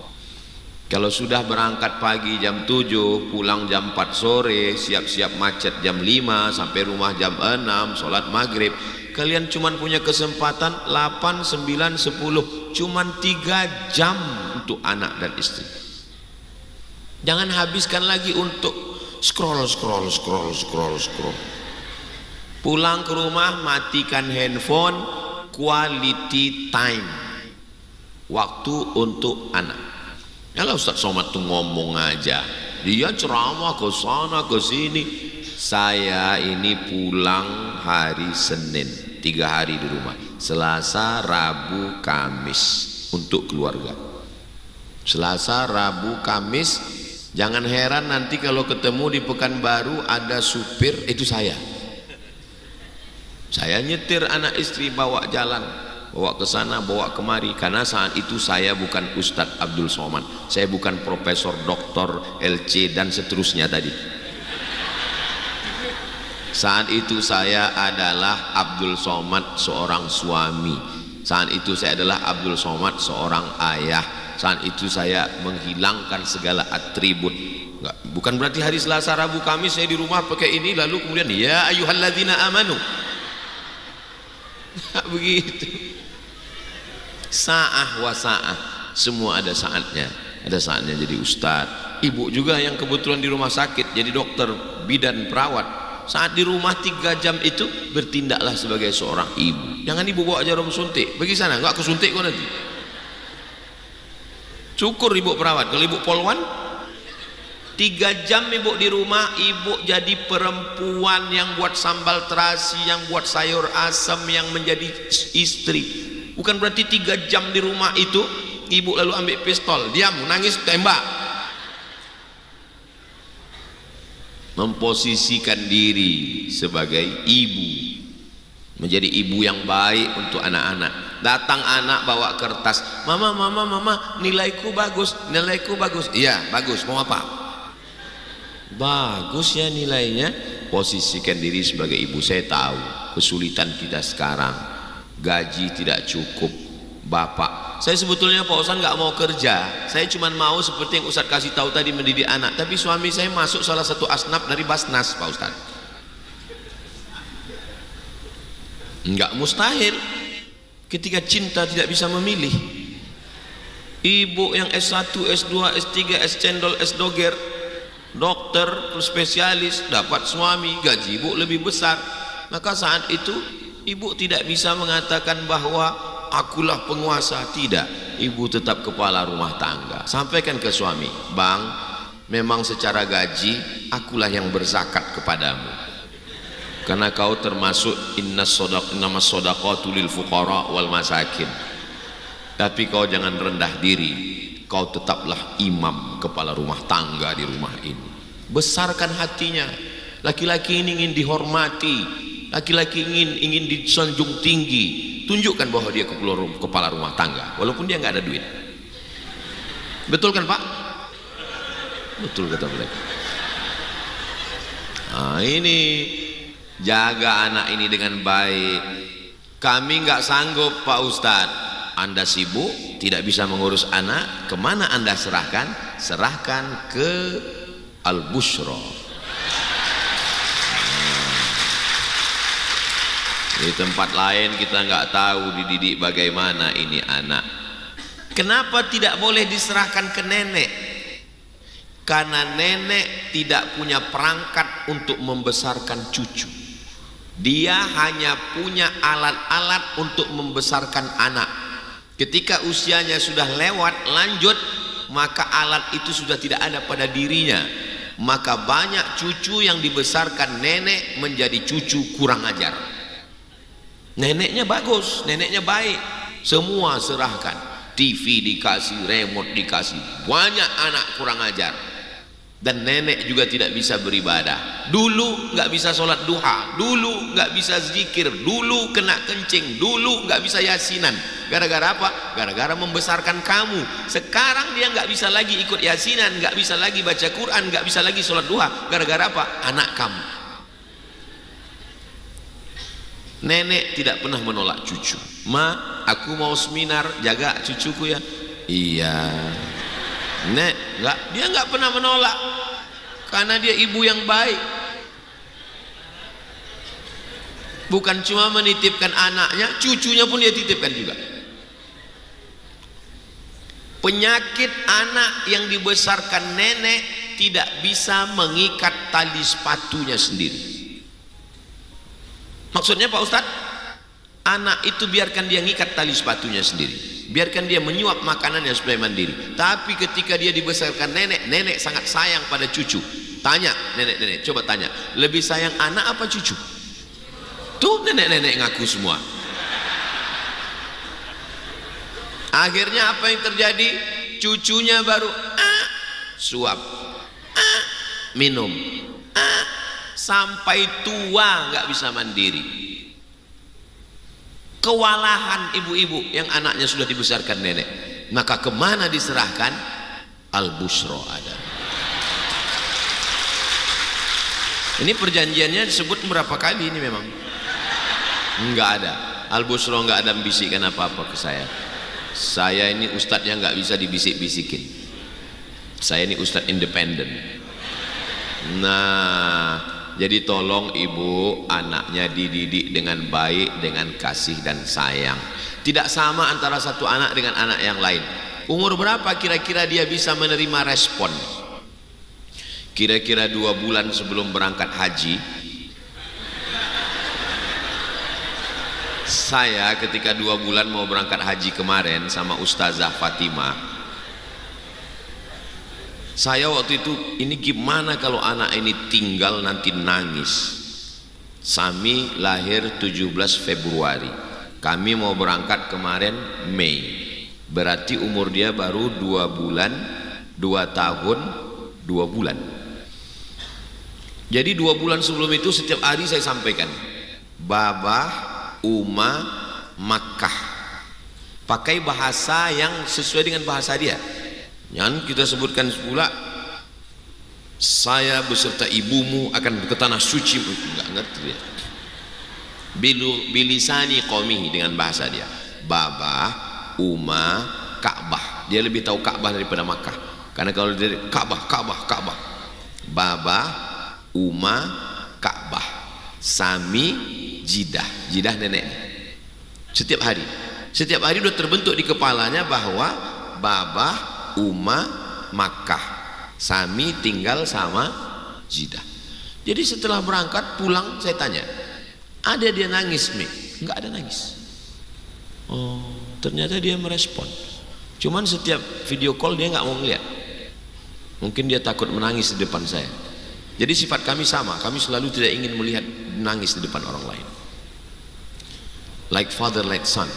Kalau sudah berangkat pagi jam 7, pulang jam 4 sore, siap-siap macet jam 5, sampai rumah jam 6, sholat maghrib, kalian cuma punya kesempatan 8, 9, 10, cuma 3 jam untuk anak dan istri. Jangan habiskan lagi untuk scroll. Pulang ke rumah, matikan handphone, quality time, waktu untuk anak. Kalau Ustaz Somad tuh ngomong aja, dia ceramah ke sana ke sini. Saya ini pulang hari Senin, 3 hari di rumah, Selasa, Rabu, Kamis untuk keluarga. Selasa, Rabu, Kamis. Jangan heran nanti kalau ketemu di Pekanbaru ada supir, itu saya nyetir anak istri bawa jalan. bawa ke sana, bawa kemari. Karena saat itu saya bukan Ustadz Abdul Somad, saya bukan Profesor Doktor LC dan seterusnya tadi. Saat itu saya adalah Abdul Somad seorang suami, saat itu saya adalah Abdul Somad seorang ayah, saat itu saya menghilangkan segala atribut. Enggak, bukan berarti hari Selasa, Rabu, Kamis saya di rumah pakai ini lalu kemudian ya ayyuhalladzina amanu. Enggak begitu. Sa'ah wa sa'ah, semua ada saatnya. Ada saatnya jadi ustadz. Ibu juga yang kebetulan di rumah sakit jadi dokter, bidan, perawat. Saat di rumah 3 jam itu bertindaklah sebagai seorang ibu. Jangan ibu bawa jarum suntik, pergi sana, enggak aku suntik kok nanti. Syukur ibu perawat. Kalau ibu polwan 3 jam ibu di rumah, ibu jadi perempuan yang buat sambal terasi, yang buat sayur asam, yang menjadi istri. Bukan berarti 3 jam di rumah itu ibu lalu ambil pistol, diam, nangis, tembak. Memposisikan diri sebagai ibu, menjadi ibu yang baik untuk anak-anak. Datang anak bawa kertas, mama, nilaiku bagus, nilaiku bagus. Iya bagus, mau apa? Bagus ya nilainya. Posisikan diri sebagai ibu. Saya tahu kesulitan kita sekarang, gaji tidak cukup. Bapak, saya sebetulnya Pak Ustadz nggak mau kerja, saya cuma mau seperti yang Ustadz kasih tahu tadi, mendidik anak. Tapi suami saya masuk salah satu asnaf dari Basnas Pak Ustadz. Nggak mustahil ketika cinta tidak bisa memilih. Ibu yang S1, S2, S3, S cendol, S doger, dokter, spesialis, dapat suami, gaji ibu lebih besar. Maka saat itu ibu tidak bisa mengatakan bahwa akulah penguasa. Tidak, ibu tetap kepala rumah tangga. Sampaikan ke suami, bang, memang secara gaji akulah yang berzakat kepadamu, karena kau termasuk innamas shadaqatu lil fuqara wal masakin. Tapi kau jangan rendah diri, kau tetaplah imam, kepala rumah tangga di rumah ini. Besarkan hatinya. Laki-laki ini ingin dihormati, laki-laki ingin disanjung tinggi. Tunjukkan bahwa dia kepala rumah tangga walaupun dia nggak ada duit. Betul kan Pak? Betul kata mereka. Nah ini, jaga anak ini dengan baik. Kami nggak sanggup Pak Ustadz. Anda sibuk, tidak bisa mengurus anak, kemana Anda serahkan? Serahkan ke Al-Bushra. Di tempat lain kita nggak tahu dididik bagaimana ini anak. Kenapa tidak boleh diserahkan ke nenek? Karena nenek tidak punya perangkat untuk membesarkan cucu. Dia hanya punya alat-alat untuk membesarkan anak. Ketika usianya sudah lewat lanjut, maka alat itu sudah tidak ada pada dirinya. Maka banyak cucu yang dibesarkan nenek menjadi cucu kurang ajar. Neneknya bagus, neneknya baik, semua serahkan, TV dikasih, remote dikasih, banyak anak kurang ajar. Dan nenek juga tidak bisa beribadah. Dulu nggak bisa sholat duha, dulu nggak bisa zikir, dulu kena kencing, dulu nggak bisa yasinan. Gara-gara apa? Gara-gara membesarkan kamu. Sekarang dia nggak bisa lagi ikut yasinan, nggak bisa lagi baca Quran, nggak bisa lagi sholat duha. Gara-gara apa? Anak kamu. Nenek tidak pernah menolak cucu. Ma, aku mau seminar, jaga cucuku ya. Iya. Nek, dia nggak pernah menolak, karena dia ibu yang baik. Bukan cuma menitipkan anaknya, cucunya pun dia titipkan juga. Penyakit anak yang dibesarkan nenek tidak bisa mengikat tali sepatunya sendiri. Maksudnya Pak Ustadz, anak itu biarkan dia ngikat tali sepatunya sendiri, biarkan dia menyuap makanannya supaya mandiri. Tapi ketika dia dibesarkan nenek, nenek sangat sayang pada cucu. Tanya nenek-nenek, coba tanya, lebih sayang anak apa cucu? Tuh nenek-nenek ngaku semua. Akhirnya apa yang terjadi? Cucunya baru suap, minum, sampai tua nggak bisa mandiri. Kewalahan ibu-ibu yang anaknya sudah dibesarkan nenek, maka kemana diserahkan? Al-Bushra ada. Ini perjanjiannya disebut berapa kali ini memang? Enggak ada. Al-Bushra enggak ada membisikkan apa-apa ke saya. Saya ini ustadz yang enggak bisa dibisik-bisikin. Saya ini ustadz independen. Nah, jadi tolong ibu, anaknya dididik dengan baik, dengan kasih dan sayang. Tidak sama antara satu anak dengan anak yang lain. Umur berapa kira-kira dia bisa menerima respon? Kira-kira 2 bulan sebelum berangkat haji, saya ketika 2 bulan mau berangkat haji kemarin sama Ustazah Fatimah, saya waktu itu, ini gimana kalau anak ini tinggal nanti nangis. Sami lahir 17 Februari, kami mau berangkat kemarin Mei, berarti umur dia baru 2 bulan, 2 tahun 2 bulan. Jadi 2 bulan sebelum itu setiap hari saya sampaikan Babah, Uma, Makkah, pakai bahasa yang sesuai dengan bahasa dia. Jangan kita sebutkan pula saya beserta ibumu akan ke tanah suci, enggak ngerti dia. Bilisani qaumihi, dengan bahasa dia. Babah, Uma, Ka'bah. Dia lebih tahu Ka'bah daripada Makkah. Karena kalau dia Ka'bah. Babah, Uma, Ka'bah. Sami, Jidah nenek. Setiap hari udah terbentuk di kepalanya bahwa Babah, Uma, Makkah, Sami tinggal sama Jidah. Jadi setelah berangkat pulang saya tanya, ada dia nangis Mi? Enggak ada nangis. Oh, ternyata dia merespon. Cuman setiap video call dia nggak mau ngeliat. Mungkin dia takut menangis di depan saya. Jadi sifat kami sama, kami selalu tidak ingin melihat nangis di depan orang lain. Like father, like son.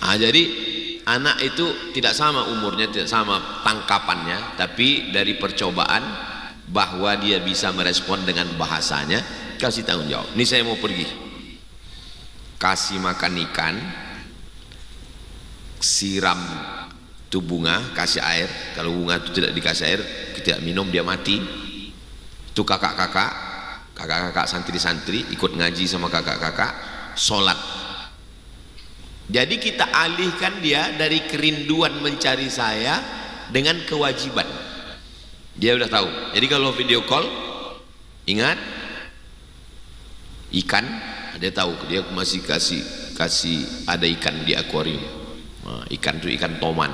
Jadi anak itu tidak sama umurnya, tidak sama tangkapannya, tapi dari percobaan bahwa dia bisa merespon dengan bahasanya, kasih tanggung jawab. Ini saya mau pergi, kasih makan ikan, siram tuh bunga, kasih air. Kalau bunga itu tidak dikasih air, tidak minum, dia mati. Itu kakak-kakak santri-santri ikut ngaji sama kakak-kakak, sholat. Jadi kita alihkan dia dari kerinduan mencari saya dengan kewajiban. Dia udah tahu. Jadi kalau video call, ingat ikan, dia tahu, dia masih kasih ada ikan di akuarium. Nah, ikan itu ikan toman.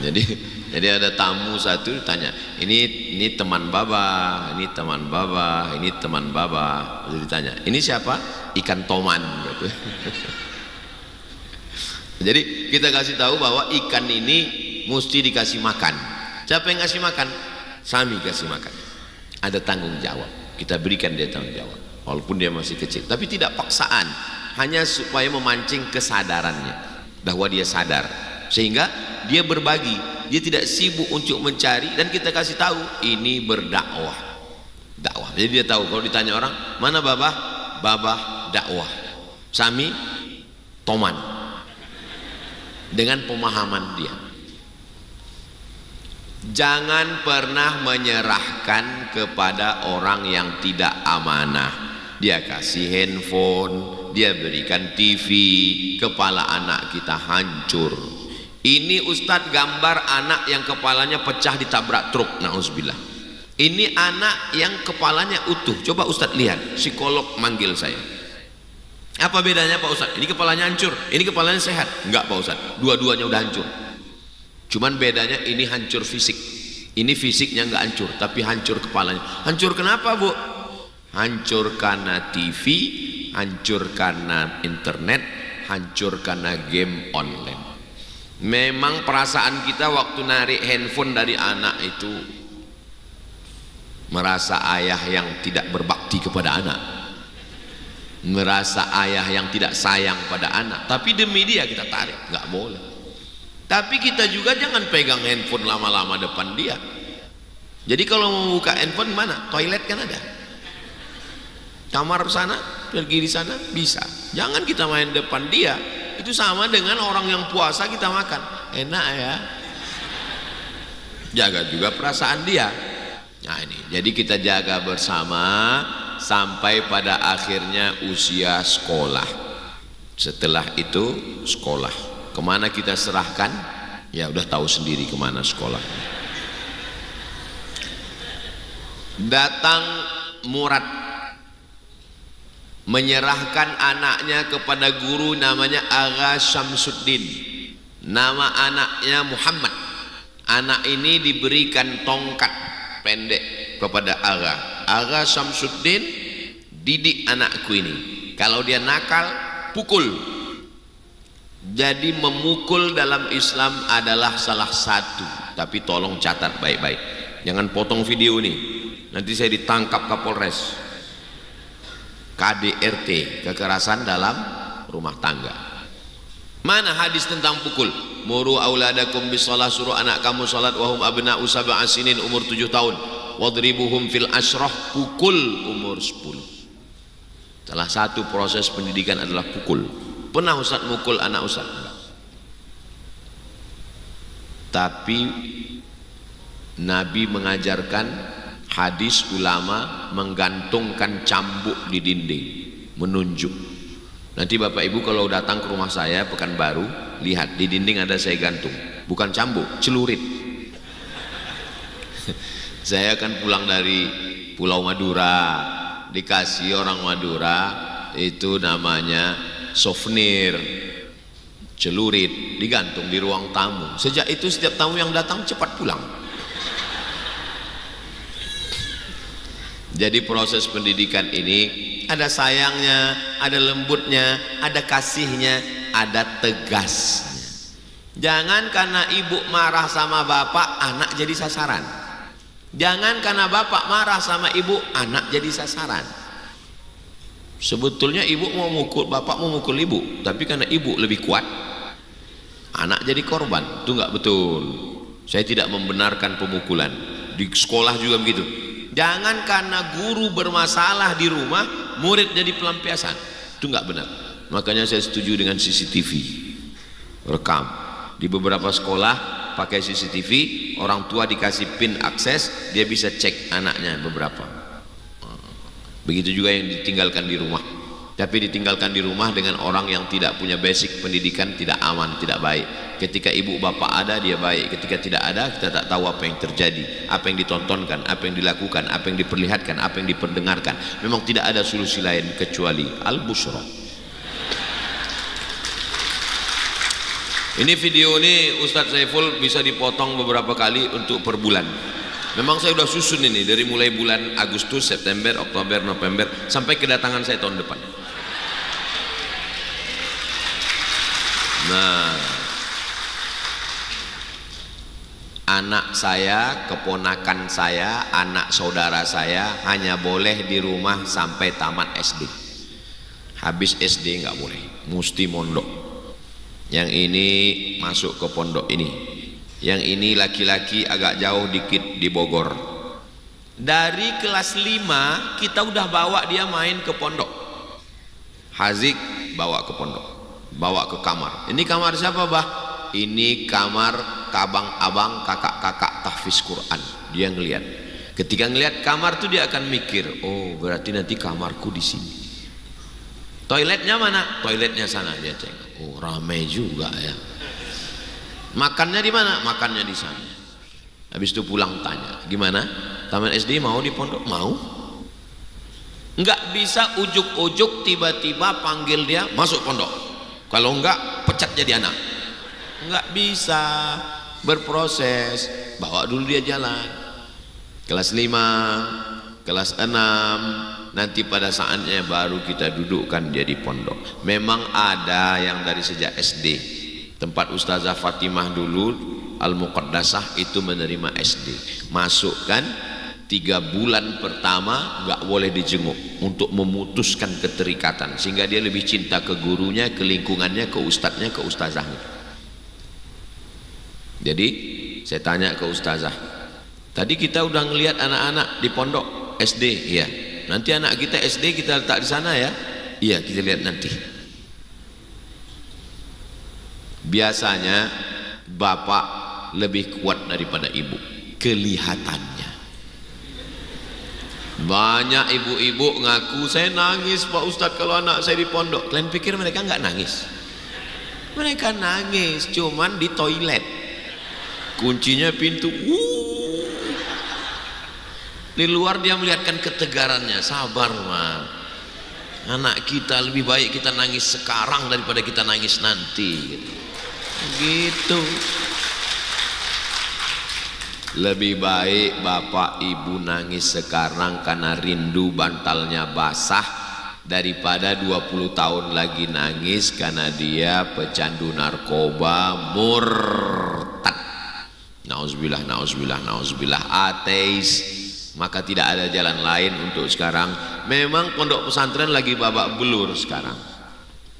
Jadi ada tamu satu tanya, ini teman Baba, ini teman Baba, ini teman Baba. Jadi ditanya, ini siapa? Ikan toman. Gitu. Jadi kita kasih tahu bahwa ikan ini mesti dikasih makan. Siapa yang kasih makan? Sami kasih makan. Ada tanggung jawab. Kita berikan dia tanggung jawab, walaupun dia masih kecil. Tapi tidak paksaan, hanya supaya memancing kesadarannya bahwa dia sadar, sehingga dia berbagi. Dia tidak sibuk untuk mencari, dan kita kasih tahu ini berdakwah. Jadi dia tahu kalau ditanya orang, mana Babah dakwah, Sami toman, dengan pemahaman dia. Jangan pernah menyerahkan kepada orang yang tidak amanah. Dia kasih handphone, dia berikan TV, kepala anak kita hancur. Ini Ustadz gambar anak yang kepalanya pecah ditabrak truk, na'udzubillah. Ini anak yang kepalanya utuh. Coba Ustadz lihat, psikolog manggil saya. Apa bedanya Pak Ustadz? Ini kepalanya hancur, ini kepalanya sehat. Enggak Pak Ustadz, dua-duanya udah hancur. Cuman bedanya ini hancur fisik, ini fisiknya enggak hancur, tapi hancur kepalanya. Hancur kenapa Bu? Hancur karena TV, hancur karena internet, hancur karena game online. Memang perasaan kita waktu narik handphone dari anak itu merasa ayah yang tidak berbakti kepada anak, merasa ayah yang tidak sayang pada anak. Tapi demi dia kita tarik, nggak boleh. Tapi kita juga jangan pegang handphone lama-lama depan dia. Jadi kalau mau buka handphone mana? Toilet kan ada. Kamar sana, pergi di sana, bisa. Jangan kita main depan dia. Itu sama dengan orang yang puasa kita makan. Enak ya. Jaga juga perasaan dia. Nah ini, jadi kita jaga bersama sampai pada akhirnya usia sekolah. Setelah itu sekolah. Kemana kita serahkan? Ya udah tahu sendiri kemana sekolah. Datang murad menyerahkan anaknya kepada guru namanya Agha Syamsuddin. Nama anaknya Muhammad. Anak ini diberikan tongkat pendek kepada Agha. Agha Syamsuddin, didik anakku ini. Kalau dia nakal, pukul. Jadi memukul dalam Islam adalah salah satu. Tapi tolong catat baik-baik. Jangan potong video ini. Nanti saya ditangkap Kapolres. KDRT, kekerasan dalam rumah tangga. Mana hadis tentang pukul? Muru auladakum bisalah, suruh anak kamu salat wahum abna'u sab'a sinin, umur 7 tahun. Wadribuhum fil ashrah, pukul umur 10. Salah satu proses pendidikan adalah pukul. Pernah Ustaz mukul anak Ustaz? Enggak. Tapi Nabi mengajarkan hadis ulama menggantungkan cambuk di dinding, menunjuk. Nanti Bapak Ibu kalau datang ke rumah saya Pekanbaru, lihat di dinding ada saya gantung, bukan cambuk, celurit. Saya akan pulang dari Pulau Madura, dikasih orang Madura itu namanya souvenir, celurit, digantung di ruang tamu. Sejak itu setiap tamu yang datang cepat pulang. Jadi proses pendidikan ini ada sayangnya, ada lembutnya, ada kasihnya, ada tegasnya. Jangan karena ibu marah sama bapak, anak jadi sasaran. Jangan karena bapak marah sama ibu, anak jadi sasaran. Sebetulnya ibu mau mukul, bapak mau mukul ibu, tapi karena ibu lebih kuat, anak jadi korban. Itu nggak betul. Saya tidak membenarkan pemukulan. Di sekolah juga begitu. Jangan karena guru bermasalah di rumah, murid jadi pelampiasan. Itu nggak benar. Makanya saya setuju dengan CCTV, rekam. Di beberapa sekolah pakai CCTV, orang tua dikasih pin akses, dia bisa cek anaknya beberapa. Begitu juga yang ditinggalkan di rumah. Tapi ditinggalkan di rumah dengan orang yang tidak punya basic pendidikan, tidak aman, tidak baik. Ketika ibu bapak ada, dia baik. Ketika tidak ada, kita tak tahu apa yang terjadi, apa yang ditontonkan, apa yang dilakukan, apa yang diperlihatkan, apa yang diperdengarkan. Memang tidak ada solusi lain kecuali al-busyra. Ini video ini Ustadz Saiful bisa dipotong beberapa kali untuk per bulan. Memang saya sudah susun ini dari mulai bulan Agustus, September, Oktober, November sampai kedatangan saya tahun depan. Nah, anak saya, keponakan saya, anak saudara saya hanya boleh di rumah sampai tamat SD. Habis SD nggak boleh, mesti mondok. Yang ini masuk ke pondok ini. Yang ini laki-laki agak jauh dikit di Bogor. Dari kelas 5 kita udah bawa dia main ke pondok. Hazik bawa ke pondok, bawa ke kamar. Ini kamar siapa, Bah? Ini kamar abang-abang, kakak-kakak tahfiz Quran. Dia ngelihat. Ketika ngelihat kamar tuh dia akan mikir, oh berarti nanti kamarku di sini. Toiletnya mana? Toiletnya sana. Dia tengok. Oh ramai juga ya. Makannya di mana? Makannya di sana. Habis itu pulang tanya, gimana? Taman SD mau di pondok? Mau. Enggak bisa ujuk-ujuk tiba-tiba panggil dia masuk pondok. Kalau enggak pecat jadi anak. Enggak bisa, berproses. Bawa dulu dia jalan. Kelas 5, kelas 6, nanti pada saatnya baru kita dudukkan dia di pondok. Memang ada yang dari sejak SD. Tempat Ustazah Fatimah dulu Al-Muqaddasah itu menerima SD. Masukkan 3 bulan pertama nggak boleh dijenguk untuk memutuskan keterikatan, sehingga dia lebih cinta ke gurunya, ke lingkungannya, ke ustadznya, ke ustazahnya. Jadi saya tanya ke ustazah, tadi kita udah ngelihat anak-anak di pondok SD, iya. Nanti anak kita SD kita letak di sana ya. Iya, kita lihat nanti. Biasanya bapak lebih kuat daripada ibu, kelihatannya. Banyak ibu-ibu ngaku, saya nangis Pak Ustadz kalau anak saya di pondok. Kalian pikir mereka nggak nangis? Mereka nangis, cuman di toilet. Kuncinya pintu. Di luar dia melihatkan ketegarannya. Sabar, Ma. Anak kita lebih baik kita nangis sekarang daripada kita nangis nanti. Gitu. Lebih baik bapak ibu nangis sekarang karena rindu bantalnya basah daripada 20 tahun lagi nangis karena dia pecandu narkoba murtad. Nauzubillah, nauzubillah, nauzubillah, ateis. Maka tidak ada jalan lain untuk sekarang. Memang pondok pesantren lagi babak belur sekarang.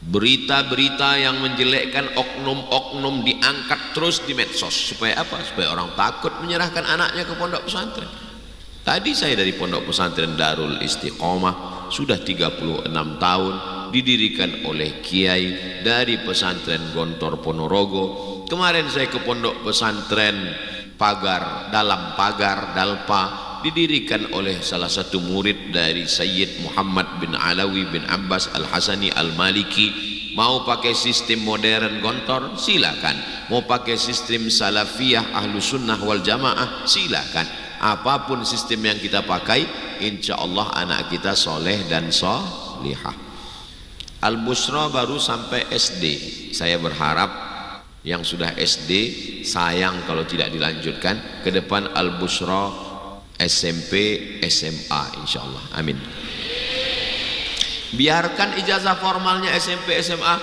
Berita-berita yang menjelekkan oknum-oknum diangkat terus di medsos. Supaya apa? Supaya orang takut menyerahkan anaknya ke pondok pesantren. Tadi saya dari pondok pesantren Darul Istiqomah, sudah 36 tahun, didirikan oleh kiai dari pesantren Gontor Ponorogo. Kemarin saya ke pondok pesantren dalam pagar Dalpa, didirikan oleh salah satu murid dari Sayyid Muhammad bin Alawi bin Abbas Al-Hasani Al-Maliki. Mau pakai sistem modern Gontor, silakan. Mau pakai sistem salafiyah ahlu sunnah wal jamaah, silakan. Apapun sistem yang kita pakai, insya Allah anak kita soleh dan solihah. Al-Busra baru sampai SD. Saya berharap yang sudah SD, sayang kalau tidak dilanjutkan ke depan. Al-Busra SMP, SMA, insya Allah. Amin. Biarkan ijazah formalnya SMP, SMA,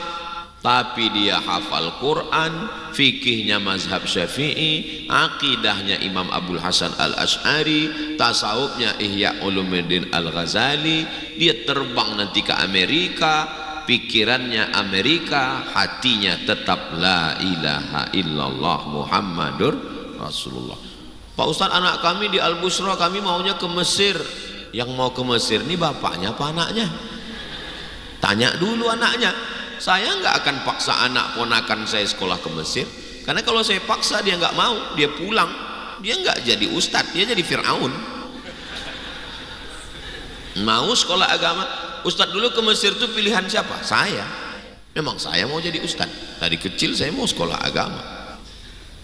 tapi dia hafal Quran, fikihnya mazhab Syafi'i, akidahnya Imam Abdul Hasan Al-Ash'ari, tasawufnya Ihya Ulumuddin Al-Ghazali. Dia terbang nanti ke Amerika, pikirannya Amerika, hatinya tetap la ilaha illallah Muhammadur Rasulullah. Pak Ustadz, anak kami di Al-Busra, kami maunya ke Mesir. Yang mau ke Mesir ini bapaknya apa anaknya? Tanya dulu anaknya. Saya nggak akan paksa anak ponakan saya sekolah ke Mesir, karena kalau saya paksa dia nggak mau, dia pulang, dia nggak jadi ustadz, dia jadi Fir'aun. Mau sekolah agama, ustadz dulu ke Mesir itu pilihan siapa? Saya. Memang saya mau jadi ustadz, dari kecil saya mau sekolah agama.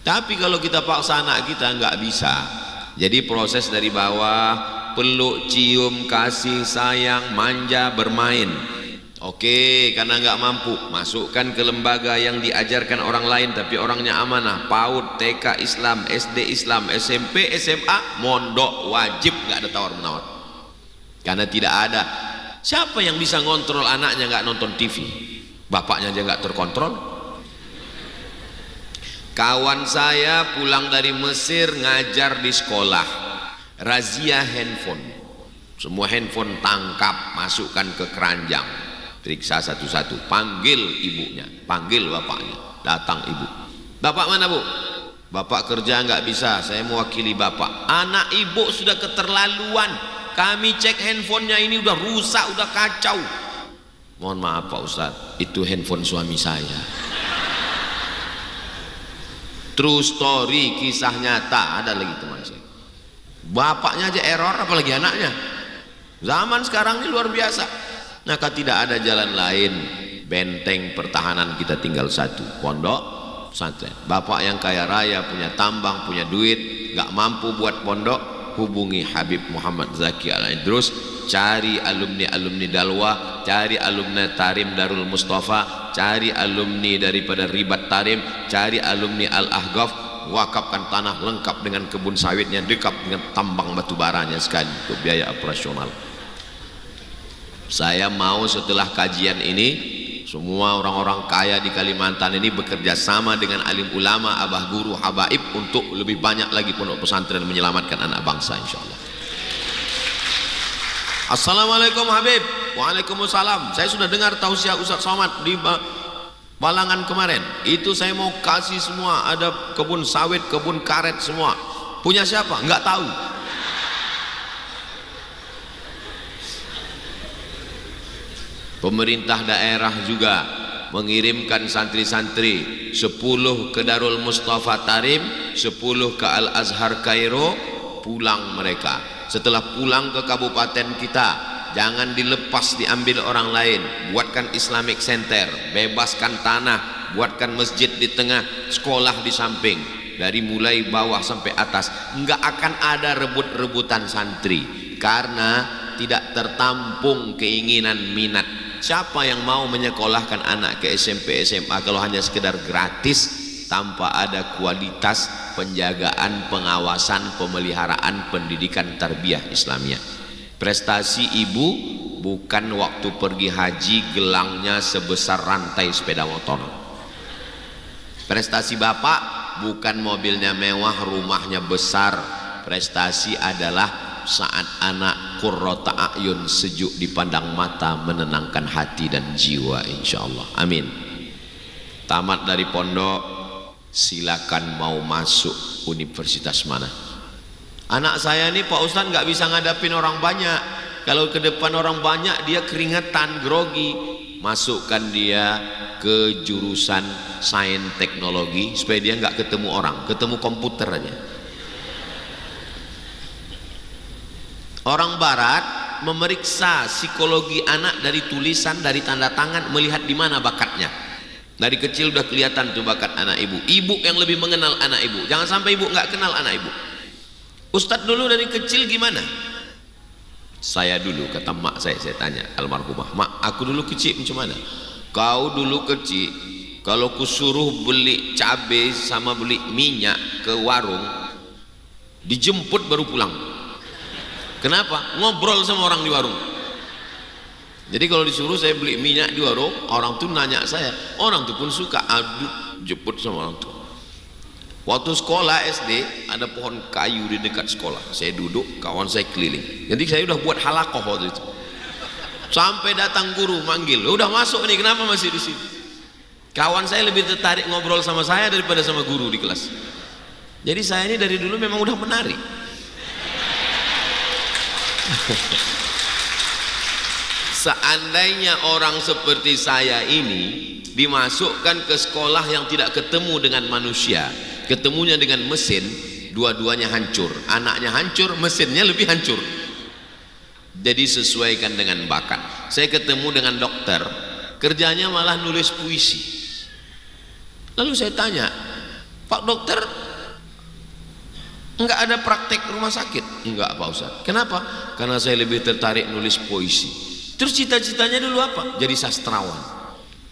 Tapi kalau kita paksa anak kita nggak bisa. Jadi proses dari bawah, peluk, cium, kasih sayang, manja, bermain. Oke, karena nggak mampu, masukkan ke lembaga yang diajarkan orang lain tapi orangnya amanah. PAUD, TK Islam, SD Islam, SMP, SMA, mondok wajib, nggak ada tawar-menawar. Karena tidak ada. Siapa yang bisa ngontrol anaknya nggak nonton TV? Bapaknya aja nggak terkontrol. Kawan saya pulang dari Mesir ngajar di sekolah, razia handphone. Semua handphone tangkap, masukkan ke keranjang. Periksa satu-satu, panggil ibunya, panggil bapaknya, datang ibu. Bapak mana bu? Bapak kerja nggak bisa, saya mewakili bapak. Anak ibu sudah keterlaluan, kami cek handphonenya ini udah rusak, udah kacau. Mohon maaf Pak Ustadz, itu handphone suami saya. True story, kisah nyata. Ada lagi teman saya, bapaknya aja error, apalagi anaknya. Zaman sekarang ini luar biasa. Maka tidak ada jalan lain, benteng pertahanan kita tinggal satu, pondok pesantren. Bapak yang kaya raya, punya tambang, punya duit, gak mampu buat pondok, hubungi Habib Muhammad Zaki Al-Idrus, cari alumni-alumni Dalwa, cari alumni Tarim Darul Mustafa, cari alumni daripada Ribat Tarim, cari alumni Al-Ahqaf, wakafkan tanah lengkap dengan kebun sawitnya, dekat dengan tambang batu baranya sekali untuk biaya operasional. Saya mau setelah kajian ini semua orang-orang kaya di Kalimantan ini bekerja sama dengan alim ulama, abah guru, habaib untuk lebih banyak lagi pondok pesantren menyelamatkan anak bangsa insyaallah. Assalamualaikum Habib. Waalaikumsalam. Saya sudah dengar tausiah Ustaz Somad di Balangan kemarin. Itu saya mau kasih semua, ada kebun sawit, kebun karet semua. Punya siapa? Enggak tahu. Pemerintah daerah juga mengirimkan santri-santri 10 ke Darul Mustafa Tarim, 10 ke Al Azhar Kairo. Pulang mereka. Setelah pulang ke kabupaten kita, jangan dilepas diambil orang lain. Buatkan Islamic Center, bebaskan tanah, buatkan masjid di tengah, sekolah di samping. Dari mulai bawah sampai atas, enggak akan ada rebut-rebutan santri, karena tidak tertampung keinginan minat. Siapa yang mau menyekolahkan anak ke SMP SMA kalau hanya sekedar gratis tanpa ada kualitas penjagaan, pengawasan, pemeliharaan pendidikan tarbiyah Islamiyah? Prestasi ibu bukan waktu pergi haji gelangnya sebesar rantai sepeda motor. Prestasi bapak bukan mobilnya mewah, rumahnya besar. Prestasi adalah saat anak qurrata a'yun, sejuk dipandang mata, menenangkan hati dan jiwa, insyaallah. Amin. Tamat dari pondok, silakan mau masuk universitas mana. Anak saya ini Pak Ustadz nggak bisa ngadapin orang banyak. Kalau ke depan orang banyak dia keringetan, grogi. Masukkan dia ke jurusan sains teknologi supaya dia nggak ketemu orang, ketemu komputer aja. Orang barat memeriksa psikologi anak dari tulisan, dari tanda tangan, melihat di mana bakatnya. Dari kecil udah kelihatan tuh bakat anak ibu. Ibu yang lebih mengenal anak ibu. Jangan sampai ibu nggak kenal anak ibu. Ustadz dulu dari kecil gimana? Saya dulu, kata mak saya tanya almarhumah, mak aku dulu kecil macam mana? Kau dulu kecil, kalau kusuruh beli cabai sama beli minyak ke warung, dijemput baru pulang. Kenapa? Ngobrol sama orang di warung. Jadi kalau disuruh saya beli minyak di warung, orang tuh nanya saya, orang tuh pun suka aduk jemput sama orang tuh. Waktu sekolah SD ada pohon kayu di dekat sekolah, saya duduk, kawan saya keliling. Jadi saya udah buat halakoh waktu itu. Sampai datang guru manggil, udah masuk nih, kenapa masih di sini? Kawan saya lebih tertarik ngobrol sama saya daripada sama guru di kelas. Jadi saya ini dari dulu memang udah menarik. Seandainya orang seperti saya ini dimasukkan ke sekolah yang tidak ketemu dengan manusia, ketemunya dengan mesin, dua-duanya hancur. Anaknya hancur, mesinnya lebih hancur. Jadi sesuaikan dengan bakat. Saya ketemu dengan dokter, kerjanya malah nulis puisi. Lalu saya tanya, Pak dokter, enggak ada praktek rumah sakit? Enggak Pak Ustaz. Kenapa? Karena saya lebih tertarik nulis puisi. Terus cita-citanya dulu apa? Jadi sastrawan.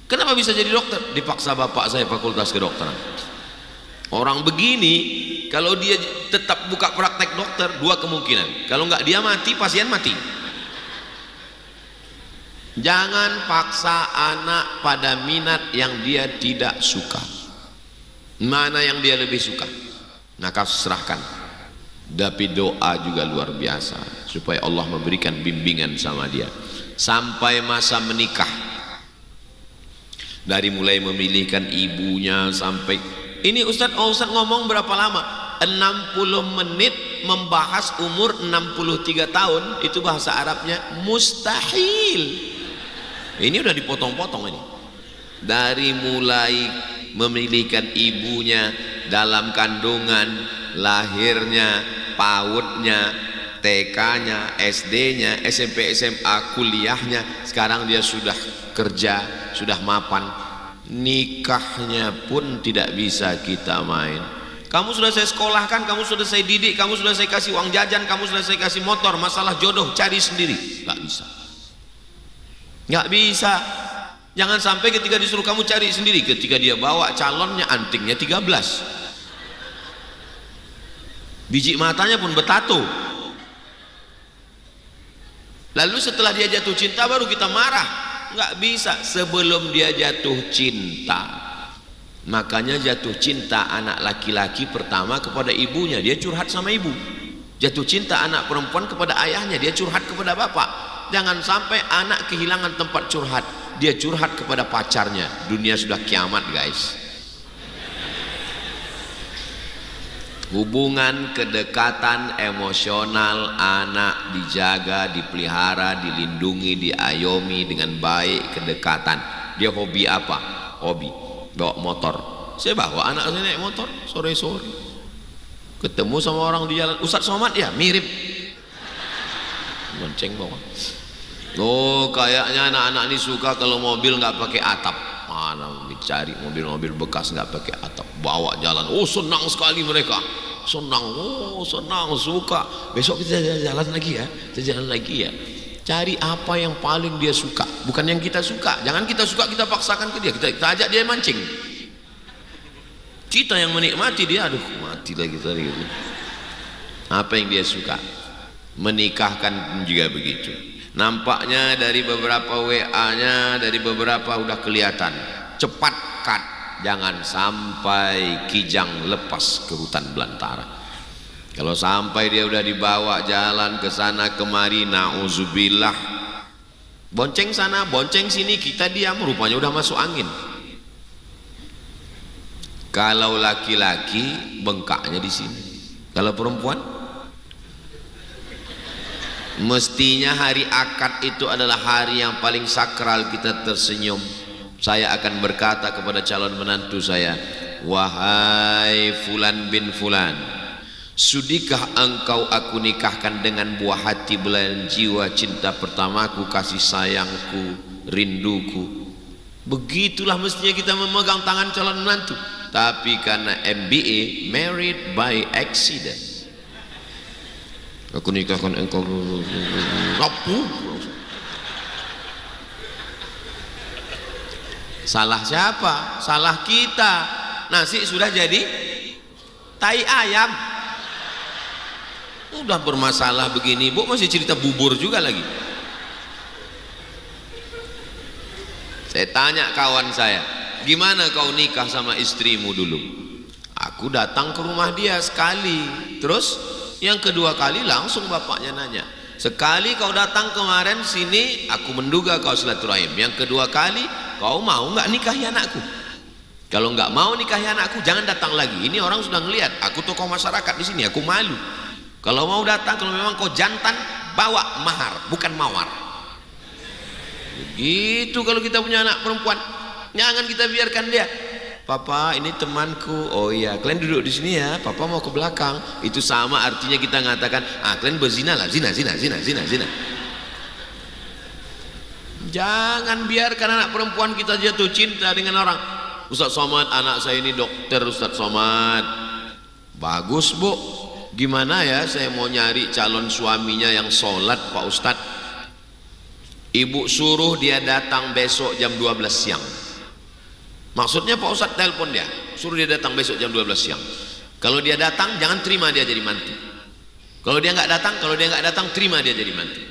Kenapa bisa jadi dokter? Dipaksa bapak saya fakultas kedokteran. Orang begini, kalau dia tetap buka praktek dokter, dua kemungkinan. Kalau enggak dia mati, pasien mati. Jangan paksa anak pada minat yang dia tidak suka. Mana yang dia lebih suka, maka serahkan. Tapi doa juga luar biasa supaya Allah memberikan bimbingan sama dia sampai masa menikah. Dari mulai memilihkan ibunya sampai ini Ustadz ngomong berapa lama? 60 menit membahas umur 63 tahun. Itu bahasa Arabnya mustahil. Ini udah dipotong-potong ini. Dari mulai memilihkan ibunya dalam kandungan, lahirnya, PAUD-nya, TK-nya, SD-nya, SMP, SMA, kuliahnya, sekarang dia sudah kerja, sudah mapan. Nikahnya pun tidak bisa kita main. Kamu sudah saya sekolahkan, kamu sudah saya didik, kamu sudah saya kasih uang jajan, kamu sudah saya kasih motor, masalah jodoh cari sendiri. Gak bisa. Gak bisa. Jangan sampai ketika disuruh kamu cari sendiri, ketika dia bawa calonnya antingnya 13, biji matanya pun bertato. Lalu setelah dia jatuh cinta baru kita marah. Nggak bisa sebelum dia jatuh cinta. Makanya jatuh cinta anak laki-laki pertama kepada ibunya, dia curhat sama ibu. Jatuh cinta anak perempuan kepada ayahnya, dia curhat kepada bapak. Jangan sampai anak kehilangan tempat curhat, dia curhat kepada pacarnya. Dunia sudah kiamat guys. Hubungan kedekatan emosional anak dijaga, dipelihara, dilindungi, diayomi dengan baik. Kedekatan. Dia hobi apa? Hobi bawa motor. Saya bawa anak saya naik motor sore-sore, ketemu sama orang di jalan, Ustadz Somad ya, mirip, bonceng bawa. Oh, kayaknya anak-anak ini suka kalau mobil nggak pakai atap. Mana dicari mobil-mobil bekas nggak pakai atap, bawa jalan. Oh, senang sekali mereka, senang. Oh, senang, suka. Besok kita jalan lagi ya, kita jalan lagi ya. Cari apa yang paling dia suka, bukan yang kita suka. Jangan kita suka kita paksakan ke dia, kita ajak dia mancing. Kita yang menikmati, dia aduh mati lagi tadi. Apa yang dia suka. Menikahkan juga begitu. Nampaknya dari beberapa WA-nya, dari beberapa udah kelihatan. Cepat cut, jangan sampai kijang lepas ke hutan belantara. Kalau sampai dia udah dibawa jalan ke sana kemari, nauzubillah, bonceng sana, bonceng sini, kita diam, rupanya udah masuk angin. Kalau laki-laki bengkaknya di sini. Kalau perempuan, mestinya hari akad itu adalah hari yang paling sakral kita tersenyum. Saya akan berkata kepada calon menantu saya, wahai fulan bin fulan, sudikah engkau aku nikahkan dengan buah hati, belayan jiwa, cinta pertamaku, kasih sayangku, rinduku. Begitulah mestinya kita memegang tangan calon menantu. Tapi karena MBA, married by accident, aku nikahkan engkau, rapuh. Salah siapa? Salah kita. Nasi sudah jadi tai ayam. Udah bermasalah begini, Bu masih cerita bubur juga lagi. Saya tanya kawan saya, gimana kau nikah sama istrimu dulu? Aku datang ke rumah dia sekali, terus yang kedua kali langsung bapaknya nanya, sekali kau datang kemarin sini, aku menduga kau silaturahim. Yang kedua kali, kau mau nggak nikahi anakku? Kalau nggak mau nikahi anakku, jangan datang lagi. Ini orang sudah ngelihat, aku tokoh masyarakat di sini, aku malu. Kalau mau datang, kalau memang kau jantan, bawa mahar, bukan mawar. Begitu kalau kita punya anak perempuan, jangan kita biarkan dia. Papa, ini temanku. Oh iya, kalian duduk di sini ya. Papa mau ke belakang. Itu sama artinya kita mengatakan, kalian berzina lah, zina. Jangan biarkan anak perempuan kita jatuh cinta dengan orang. Ustadz Somad, anak saya ini dokter. Ustadz Somad, bagus Bu. Gimana ya, saya mau nyari calon suaminya yang sholat Pak Ustadz. Ibu suruh dia datang besok jam 12 siang. Maksudnya Pak Ustadz telepon dia, suruh dia datang besok jam 12 siang. Kalau dia datang, jangan terima dia jadi mantu. Kalau dia nggak datang, terima dia jadi mantu.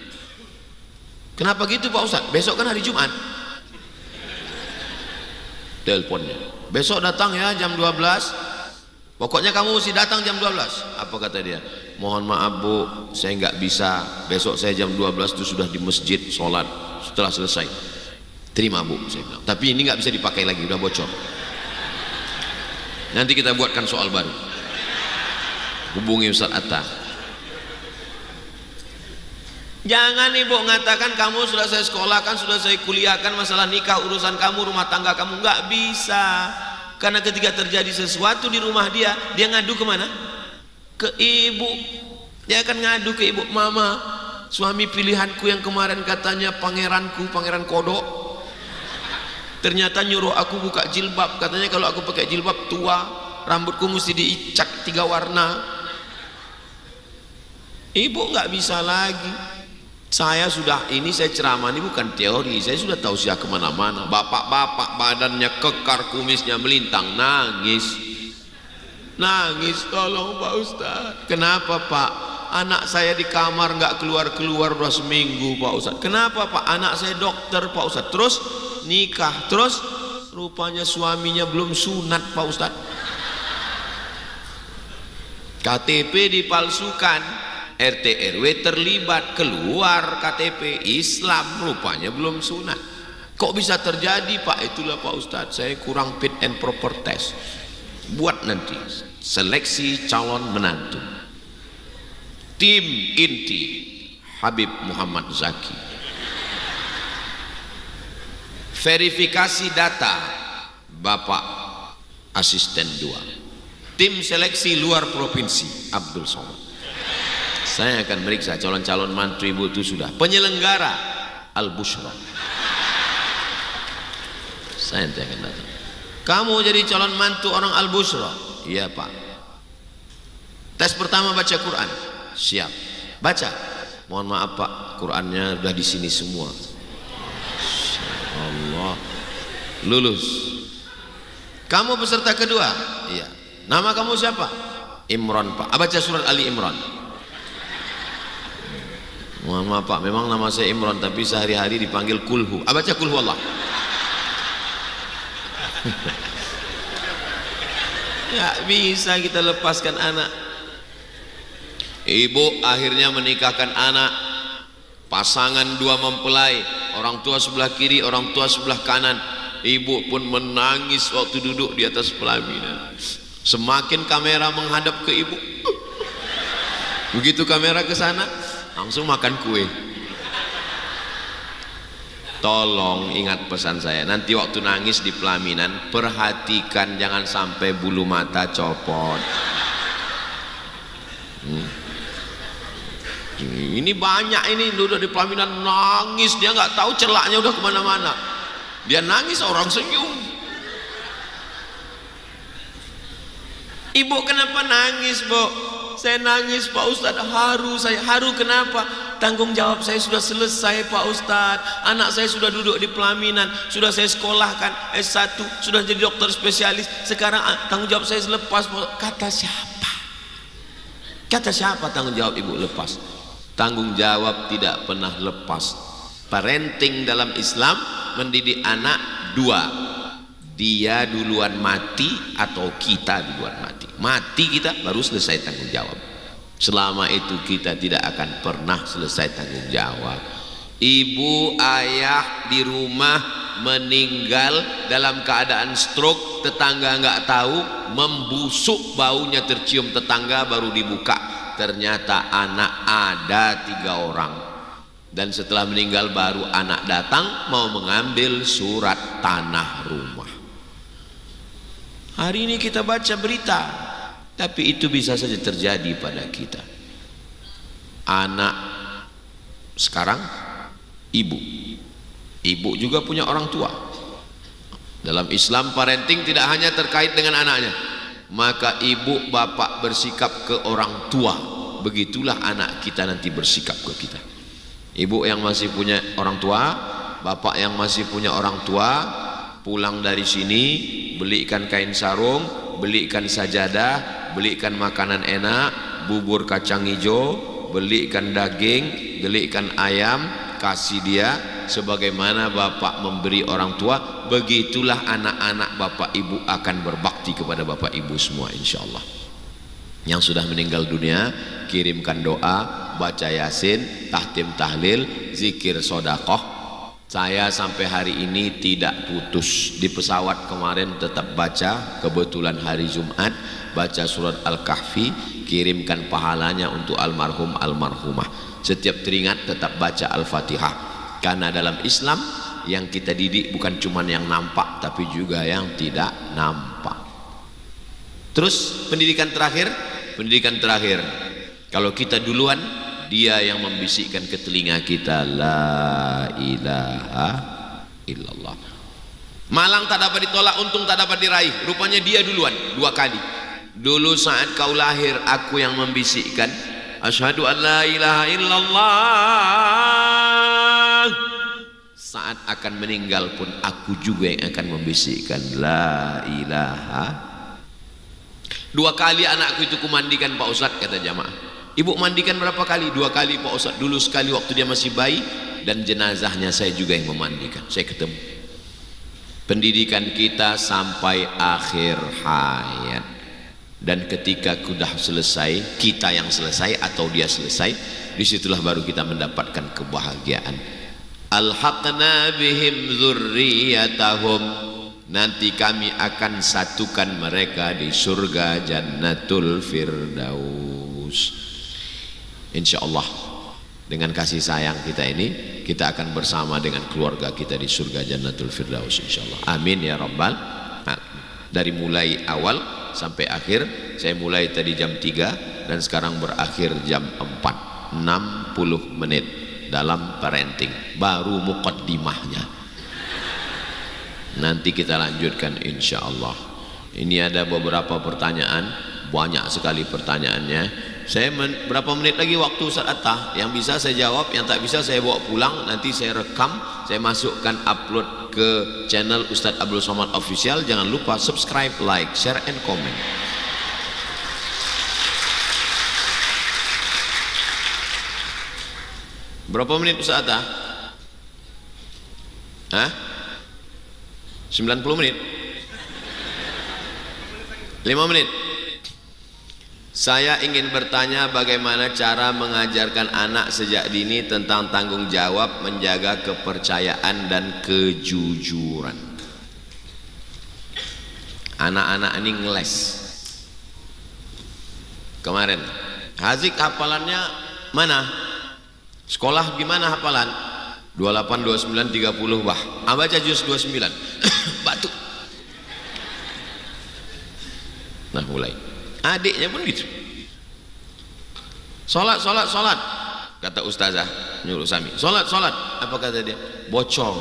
Kenapa gitu Pak Ustadz? Besok kan hari Jumat. Teleponnya, besok datang ya jam 12. Pokoknya kamu mesti datang jam 12. Apa kata dia? Mohon maaf Bu, saya nggak bisa. Besok saya jam 12 itu sudah di masjid sholat. Setelah selesai, terima Bu, saya bilang. Tapi ini nggak bisa dipakai lagi, udah bocor. Nanti kita buatkan soal baru. Hubungi Ustaz Atta. Jangan Ibu mengatakan kamu sudah saya sekolahkan, sudah saya kuliahkan, masalah nikah urusan kamu, rumah tangga kamu. Nggak bisa. Karena ketika terjadi sesuatu di rumah dia ngadu kemana? Ke ibu. Dia akan ngadu ke ibu, mama, suami pilihanku yang kemarin katanya pangeranku, pangeran kodok, ternyata nyuruh aku buka jilbab. Katanya kalau aku pakai jilbab tua, rambutku mesti diicat 3 warna. Ibu nggak bisa lagi. Saya sudah, ini saya ceramah, ini bukan teori, saya sudah tahu siap kemana-mana. Bapak-bapak badannya kekar, kumisnya melintang, nangis, tolong Pak Ustadz. Kenapa Pak? Anak saya di kamar nggak keluar-keluar udah seminggu Pak Ustadz. Kenapa Pak? Anak saya dokter Pak Ustadz. Terus nikah, terus rupanya suaminya belum sunat Pak Ustadz. KTP dipalsukan, RT RW terlibat, keluar KTP Islam, rupanya belum sunat. Kok bisa terjadi Pak? Itulah Pak Ustadz, saya kurang fit and proper test. Buat nanti seleksi calon menantu. Tim inti Habib Muhammad Zaki. Verifikasi data Bapak Asisten 2. Tim seleksi luar provinsi Abdul Somad. Saya akan meriksa calon-calon mantu ibu itu sudah. Penyelenggara Al-Bushra. Saya nanti akan datang. Kamu jadi calon mantu orang Al-Bushra? Iya Pak. Tes pertama baca Quran. Siap. Baca. Mohon maaf Pak, Qurannya udah di sini semua. Allah. Lulus. Kamu peserta kedua? Iya. Nama kamu siapa? Imran Pak. Baca surat Ali Imran. Mohon maaf Pak, memang nama saya Imran tapi sehari-hari dipanggil Kulhu. Baca Kulhu Allah. Ya bisa kita lepaskan anak. Ibu akhirnya menikahkan anak. Pasangan dua mempelai, orang tua sebelah kiri, orang tua sebelah kanan. Ibu pun menangis waktu duduk di atas pelaminan. Semakin kamera menghadap ke ibu, begitu kamera ke sana, langsung makan kue. Tolong ingat pesan saya, nanti waktu nangis di pelaminan perhatikan jangan sampai bulu mata copot. Ini banyak ini duduk di pelaminan nangis, dia nggak tahu celaknya udah kemana-mana. Dia nangis orang senyum. Ibu kenapa nangis Bu? Saya nangis Pak Ustadz, haru saya. Haru kenapa? Tanggung jawab saya sudah selesai Pak Ustadz. Anak saya sudah duduk di pelaminan, sudah saya sekolahkan S1, sudah jadi dokter spesialis. Sekarang tanggung jawab saya lepas. Kata siapa? Kata siapa tanggung jawab ibu lepas? Tanggung jawab tidak pernah lepas. Parenting dalam Islam mendidik anak dua. Dia duluan mati atau kita duluan mati. Mati kita baru selesai tanggung jawab. Selama itu kita tidak akan pernah selesai tanggung jawab. Ibu ayah di rumah meninggal dalam keadaan stroke, tetangga nggak tahu, membusuk, baunya tercium tetangga, baru dibuka, ternyata anak ada 3 orang. Dan setelah meninggal baru anak datang mau mengambil surat tanah rumah. Hari ini kita baca berita, tapi itu bisa saja terjadi pada kita. Anak sekarang ibu juga punya orang tua. Dalam Islam parenting tidak hanya terkait dengan anaknya, maka ibu bapak bersikap ke orang tua, begitulah anak kita nanti bersikap ke kita. Ibu yang masih punya orang tua, bapak yang masih punya orang tua, pulang dari sini belikan kain sarung, belikan sajadah, belikan makanan enak, bubur kacang hijau, belikan daging, belikan ayam, kasih dia. Sebagaimana bapak memberi orang tua, begitulah anak-anak bapak ibu akan berbakti kepada bapak ibu semua insyaallah. Yang sudah meninggal dunia kirimkan doa, baca yasin, tahtim tahlil, zikir sodakoh. Saya sampai hari ini tidak putus. Di pesawat kemarin tetap baca, kebetulan hari Jumat baca surat Al-Kahfi, kirimkan pahalanya untuk almarhum almarhumah. Setiap teringat tetap baca Al-Fatihah. Karena dalam Islam yang kita didik bukan cuma yang nampak, tapi juga yang tidak nampak. Terus pendidikan terakhir, kalau kita duluan, dia yang membisikkan ke telinga kita, la ilaha illallah. Malang tak dapat ditolak, untung tak dapat diraih. Rupanya dia duluan 2 kali. Dulu saat kau lahir aku yang membisikkan, asyhadu an la ilaha illallah. Saat akan meninggal pun aku juga yang akan membisikkan la ilaha. 2 kali anakku itu kumandikan Pak Ustadz, kata jamaah. Ibu mandikan berapa kali? 2 kali Pak Ustadz. Dulu sekali waktu dia masih bayi, dan jenazahnya saya juga yang memandikan. Saya ketemu. Pendidikan kita sampai akhir hayat. Dan ketika sudah selesai, kita yang selesai atau dia selesai, disitulah baru kita mendapatkan kebahagiaan. Alhaqna bihim dzurriyyatahum, nanti kami akan satukan mereka di surga Jannatul Firdaus. Insyaallah dengan kasih sayang kita ini, kita akan bersama dengan keluarga kita di surga Jannatul Firdaus insyaallah. Amin ya rabbal alamin. Dari mulai awal sampai akhir, saya mulai tadi jam 3 dan sekarang berakhir jam 4, 60 menit dalam parenting, baru muqaddimahnya. Nanti kita lanjutkan insyaallah. Ini ada beberapa pertanyaan, banyak sekali pertanyaannya. Saya berapa menit lagi waktu Ustaz Atta? Yang bisa saya jawab, yang tak bisa saya bawa pulang. Nanti saya rekam, saya masukkan upload ke channel Ustaz Abdul Somad Official. Jangan lupa subscribe, like, share, and comment. Berapa menit Ustaz Atta? Hah? 90 menit? 5 menit? Saya ingin bertanya bagaimana cara mengajarkan anak sejak dini tentang tanggung jawab, menjaga kepercayaan dan kejujuran. Anak-anak ini ngeles. Kemarin Hazik hafalannya mana? Sekolah gimana hafalan? 28, 29, 30 wah. Baca juz 29. Batuk. Nah mulai. Adiknya pun gitu. Sholat, sholat, sholat. Kata ustazah nyuruh Sami. Sholat, sholat. Apa kata dia? Bocor.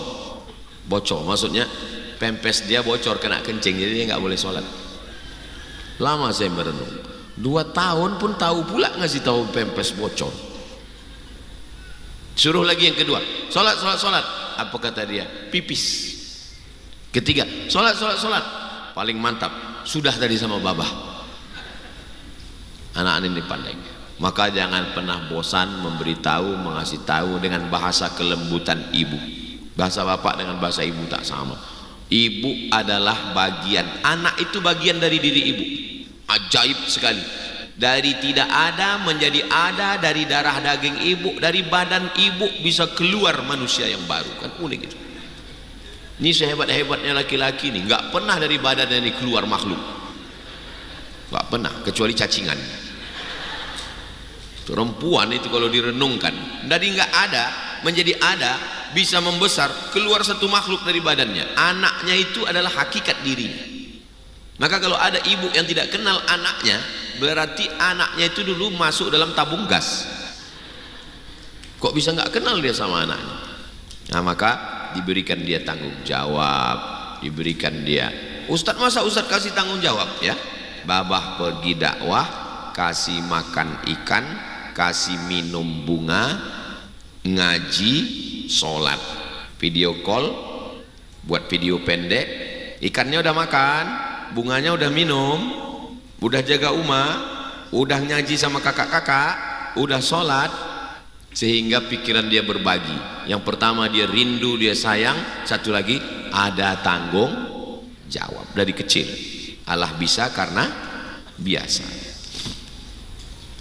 Bocor. Maksudnya pempes dia bocor kena kencing. Jadi dia nggak boleh sholat. Lama saya merenung. 2 tahun pun tahu pula ngasih tahu pempes bocor. Suruh lagi yang kedua. Sholat, sholat, sholat. Apa kata dia? Pipis. Ketiga. Sholat, sholat, sholat. Paling mantap. Sudah tadi sama babah. Anak ini pandai. Maka jangan pernah bosan memberitahu, mengasih tahu dengan bahasa kelembutan ibu. Bahasa bapak dengan bahasa ibu tak sama. Ibu adalah bagian, anak itu bagian dari diri ibu. Ajaib sekali. Dari tidak ada menjadi ada, dari darah daging ibu, dari badan ibu bisa keluar manusia yang baru. Kan unik gitu. Ini sehebat-hebatnya laki-laki nih, nggak pernah dari badannya ini keluar makhluk. Nggak pernah, kecuali cacingan. Perempuan itu kalau direnungkan, dari nggak ada menjadi ada, bisa membesar, keluar satu makhluk dari badannya. Anaknya itu adalah hakikat dirinya. Maka kalau ada ibu yang tidak kenal anaknya, berarti anaknya itu dulu masuk dalam tabung gas. Kok bisa nggak kenal dia sama anaknya? Nah maka diberikan dia tanggung jawab, diberikan dia. Ustadz, masa Ustadz kasih tanggung jawab ya? Babah pergi dakwah, kasih makan ikan, kasih minum bunga, ngaji, sholat, video call, buat video pendek, ikannya udah makan, bunganya udah minum, udah jaga rumah, udah ngaji sama kakak-kakak, udah sholat, sehingga pikiran dia berbagi. Yang pertama dia rindu, dia sayang. Satu lagi ada tanggung jawab dari kecil. Allah bisa karena biasa.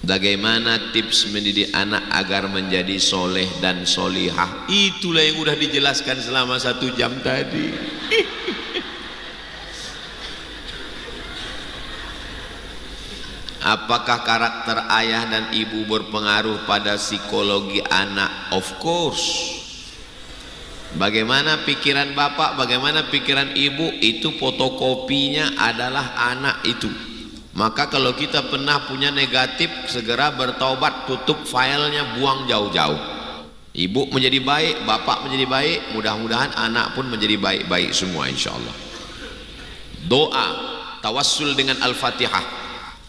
Bagaimana tips mendidik anak agar menjadi soleh dan solihah? Itulah yang udah dijelaskan selama 1 jam tadi. Apakah karakter ayah dan ibu berpengaruh pada psikologi anak? Of course. Bagaimana pikiran bapak, bagaimana pikiran ibu, itu fotokopinya adalah anak itu. Maka kalau kita pernah punya negatif, segera bertaubat, tutup filenya, buang jauh-jauh. Ibu menjadi baik, bapak menjadi baik, mudah-mudahan anak pun menjadi baik-baik semua insyaallah. Doa tawassul dengan Al-Fatihah.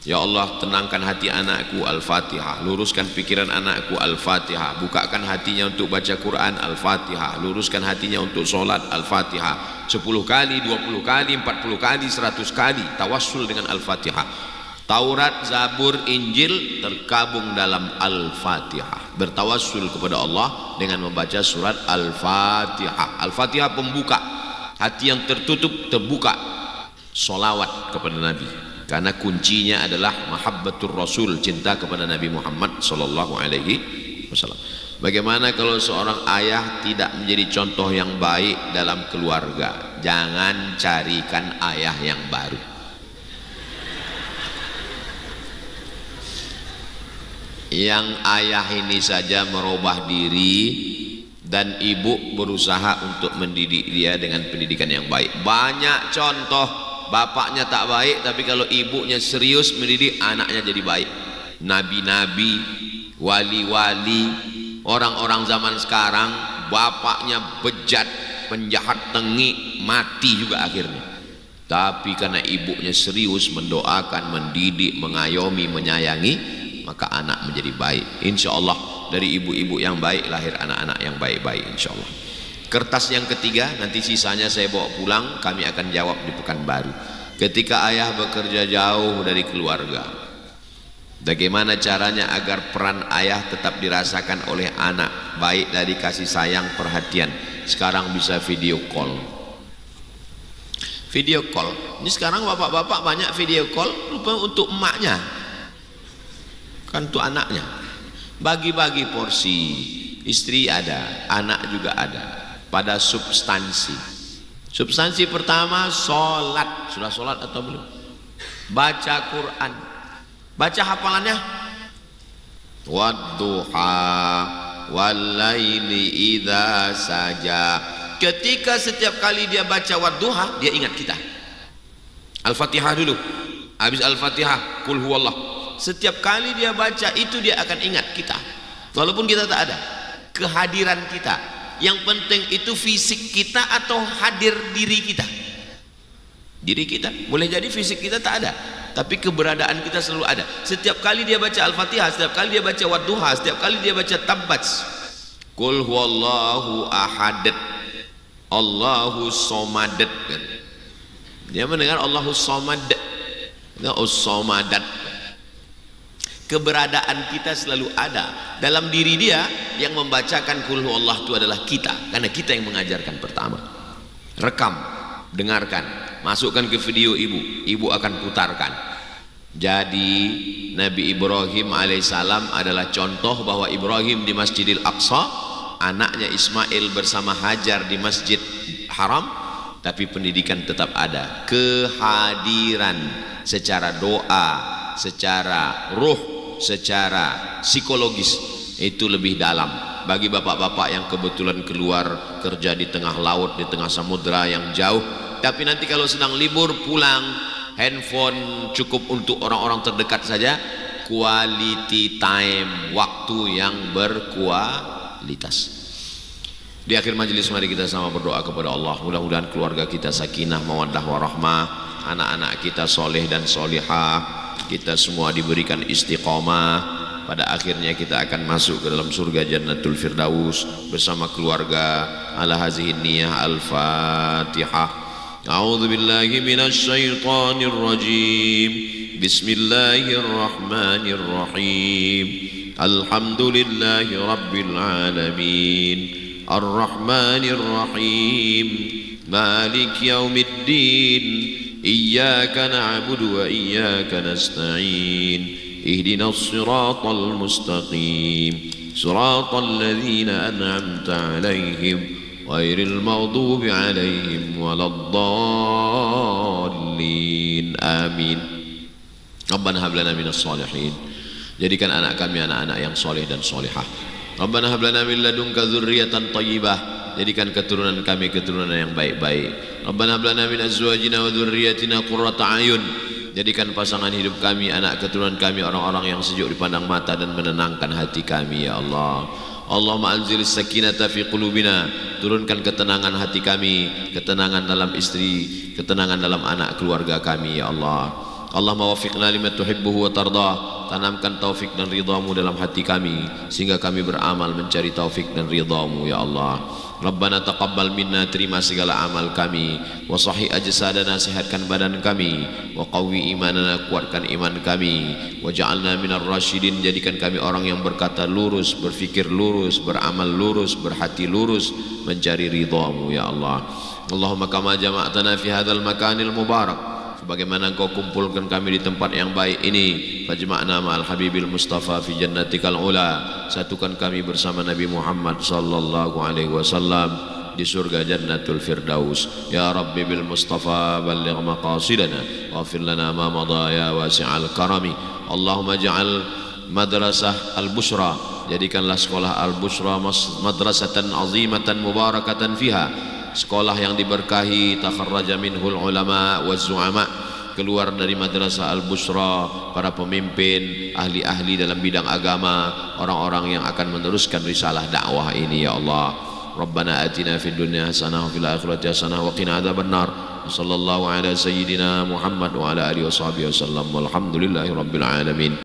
Ya Allah, tenangkan hati anakku, Al-Fatihah. Luruskan pikiran anakku, Al-Fatihah. Bukakan hatinya untuk baca Quran, Al-Fatihah. Luruskan hatinya untuk sholat, Al-Fatihah. 10 kali, 20 kali, 40 kali, 100 kali tawassul dengan Al-Fatihah. Taurat, Zabur, Injil tergabung dalam Al-Fatihah. Bertawassul kepada Allah dengan membaca surat Al-Fatihah. Al-Fatihah pembuka. Hati yang tertutup terbuka. Solawat kepada Nabi. Karena kuncinya adalah mahabbatur Rasul, cinta kepada Nabi Muhammad sallallahu alaihi wasallam. Bagaimana kalau seorang ayah tidak menjadi contoh yang baik dalam keluarga? Jangan carikan ayah yang baru. Yang ayah ini saja merubah diri dan ibu berusaha untuk mendidik dia dengan pendidikan yang baik. Banyak contoh bapaknya tak baik, tapi kalau ibunya serius mendidik anaknya jadi baik. Nabi-nabi, wali-wali, orang-orang zaman sekarang bapaknya bejat, penjahat, tengik, mati juga akhirnya. Tapi karena ibunya serius mendoakan, mendidik, mengayomi, menyayangi, maka anak menjadi baik. Insya Allah dari ibu-ibu yang baik lahir anak-anak yang baik-baik, insya Allah. Kertas yang ketiga, nanti sisanya saya bawa pulang, kami akan jawab di Pekanbaru. Ketika ayah bekerja jauh dari keluarga, bagaimana caranya agar peran ayah tetap dirasakan oleh anak, baik dari kasih sayang, perhatian. Sekarang bisa video call. Video call, ini sekarang bapak-bapak banyak video call, lupa untuk emaknya, kan untuk anaknya. Bagi-bagi porsi, istri ada, anak juga ada, pada substansi. Substansi pertama, sholat. Sudah sholat atau belum? Baca Quran. Baca hafalannya, wadduha walaili idza saja. Ketika setiap kali dia baca wadduha, dia ingat kita. Al-Fatihah dulu, habis Al-Fatihah kul huwallah. Setiap kali dia baca itu dia akan ingat kita, walaupun kita tak ada. Kehadiran kita, yang penting itu fisik kita atau hadir diri kita. Diri kita, boleh jadi fisik kita tak ada, tapi keberadaan kita selalu ada. Setiap kali dia baca Al-Fatihah, setiap kali dia baca wadduha, setiap kali dia baca tabbats, kul huwallahu ahad, Allahu somad, dia mendengar Allahu somad, Somadat. Keberadaan kita selalu ada dalam diri dia. Yang membacakan kul huwallah itu adalah kita, karena kita yang mengajarkan pertama. Rekam, dengarkan, masukkan ke video ibu akan putarkan. Jadi Nabi Ibrahim alaihissalam adalah contoh bahwa Ibrahim di Masjidil Aqsa, anaknya Ismail bersama Hajar di Masjid Haram, tapi pendidikan tetap ada. Kehadiran secara doa, secara ruh, secara psikologis itu lebih dalam. Bagi bapak-bapak yang kebetulan keluar kerja di tengah laut, di tengah samudra yang jauh, tapi nanti kalau sedang libur pulang, handphone cukup untuk orang-orang terdekat saja. Quality time, waktu yang berkualitas. Di akhir majelis mari kita sama berdoa kepada Allah, mudah-mudahan keluarga kita sakinah, mawaddah warahmah, anak-anak kita soleh dan solihah, kita semua diberikan istiqomah. Pada akhirnya kita akan masuk ke dalam surga Jannatul Firdaus bersama keluarga. Ala hazihi niyah. Al-Fatihah. A'udzu billahi minasy syaithanir rajim. Bismillahirrahmanirrahim. Alhamdulillahi rabbil alamin. Ar-Rahmanir Rahim. Malik yaumiddin. Iyyaka na'budu wa iyyaka nasta'in. اهدنا الصراط المستقيم صراط الذين أنعمت عليهم غير المغضوب عليهم ولا الضالين آمين. ربنا هب لنا من الصالحين. Jadikan anak kami anak-anak yang soleh dan solihah. Rabbana hab lana min ladunka dzurriyyatan thayyibah. Jadikan keturunan kami keturunan yang baik-baik. Rabbana hab lana min azwajina wa dzurriyyatina qurrata a'yun. Jadikan pasangan hidup kami, anak keturunan kami orang-orang yang sejuk dipandang mata dan menenangkan hati kami ya Allah. Allahumma anzilis sakinata fi qulubina. Turunkan ketenangan hati kami, ketenangan dalam istri, ketenangan dalam anak keluarga kami ya Allah. Allahumma wafiqna lima tuhibbuhu wa tardah. Tanamkan taufik dan ridhamu dalam hati kami, sehingga kami beramal mencari taufik dan ridhamu ya Allah. Rabbana taqabbal minna, terima segala amal kami. Wa sahih ajsadana, sehatkan badan kami. Wa qawwi imanana, kuatkan iman kami. Wa ja'alna minar rasyidin, jadikan kami orang yang berkata lurus, berfikir lurus, beramal lurus, berhati lurus, mencari ridhamu ya Allah. Allahumma kama jama'tana fi hadzal makanil mubarak sebagaimana Engkau kumpulkan kami di tempat yang baik ini, fajma'na ma'al habibil mustafa fi jannatikal ula, satukan kami bersama Nabi Muhammad sallallahu alaihi wasallam di surga jannatul firdaus. Ya Rabbi bil mustafa balligh maqasidana waghfir lana ma madha ya wasi'al karami. Allahumma ja'al madrasah al-bushra, jadikanlah sekolah al-bushra madrasatan azimatan mubarakatan fiha, sekolah yang diberkahi, takharraja minhul ulama wa zu'ama, keluar dari madrasah al-bushra para pemimpin, ahli-ahli dalam bidang agama, orang-orang yang akan meneruskan risalah dakwah ini ya Allah. Rabbana atina fid dunya hasanah wa fil akhirati hasanah wa qina adzabannar. Sallallahu ala sayyidina Muhammad wa ala alihi washabihi wasallam. Walhamdulillahi rabbil alamin.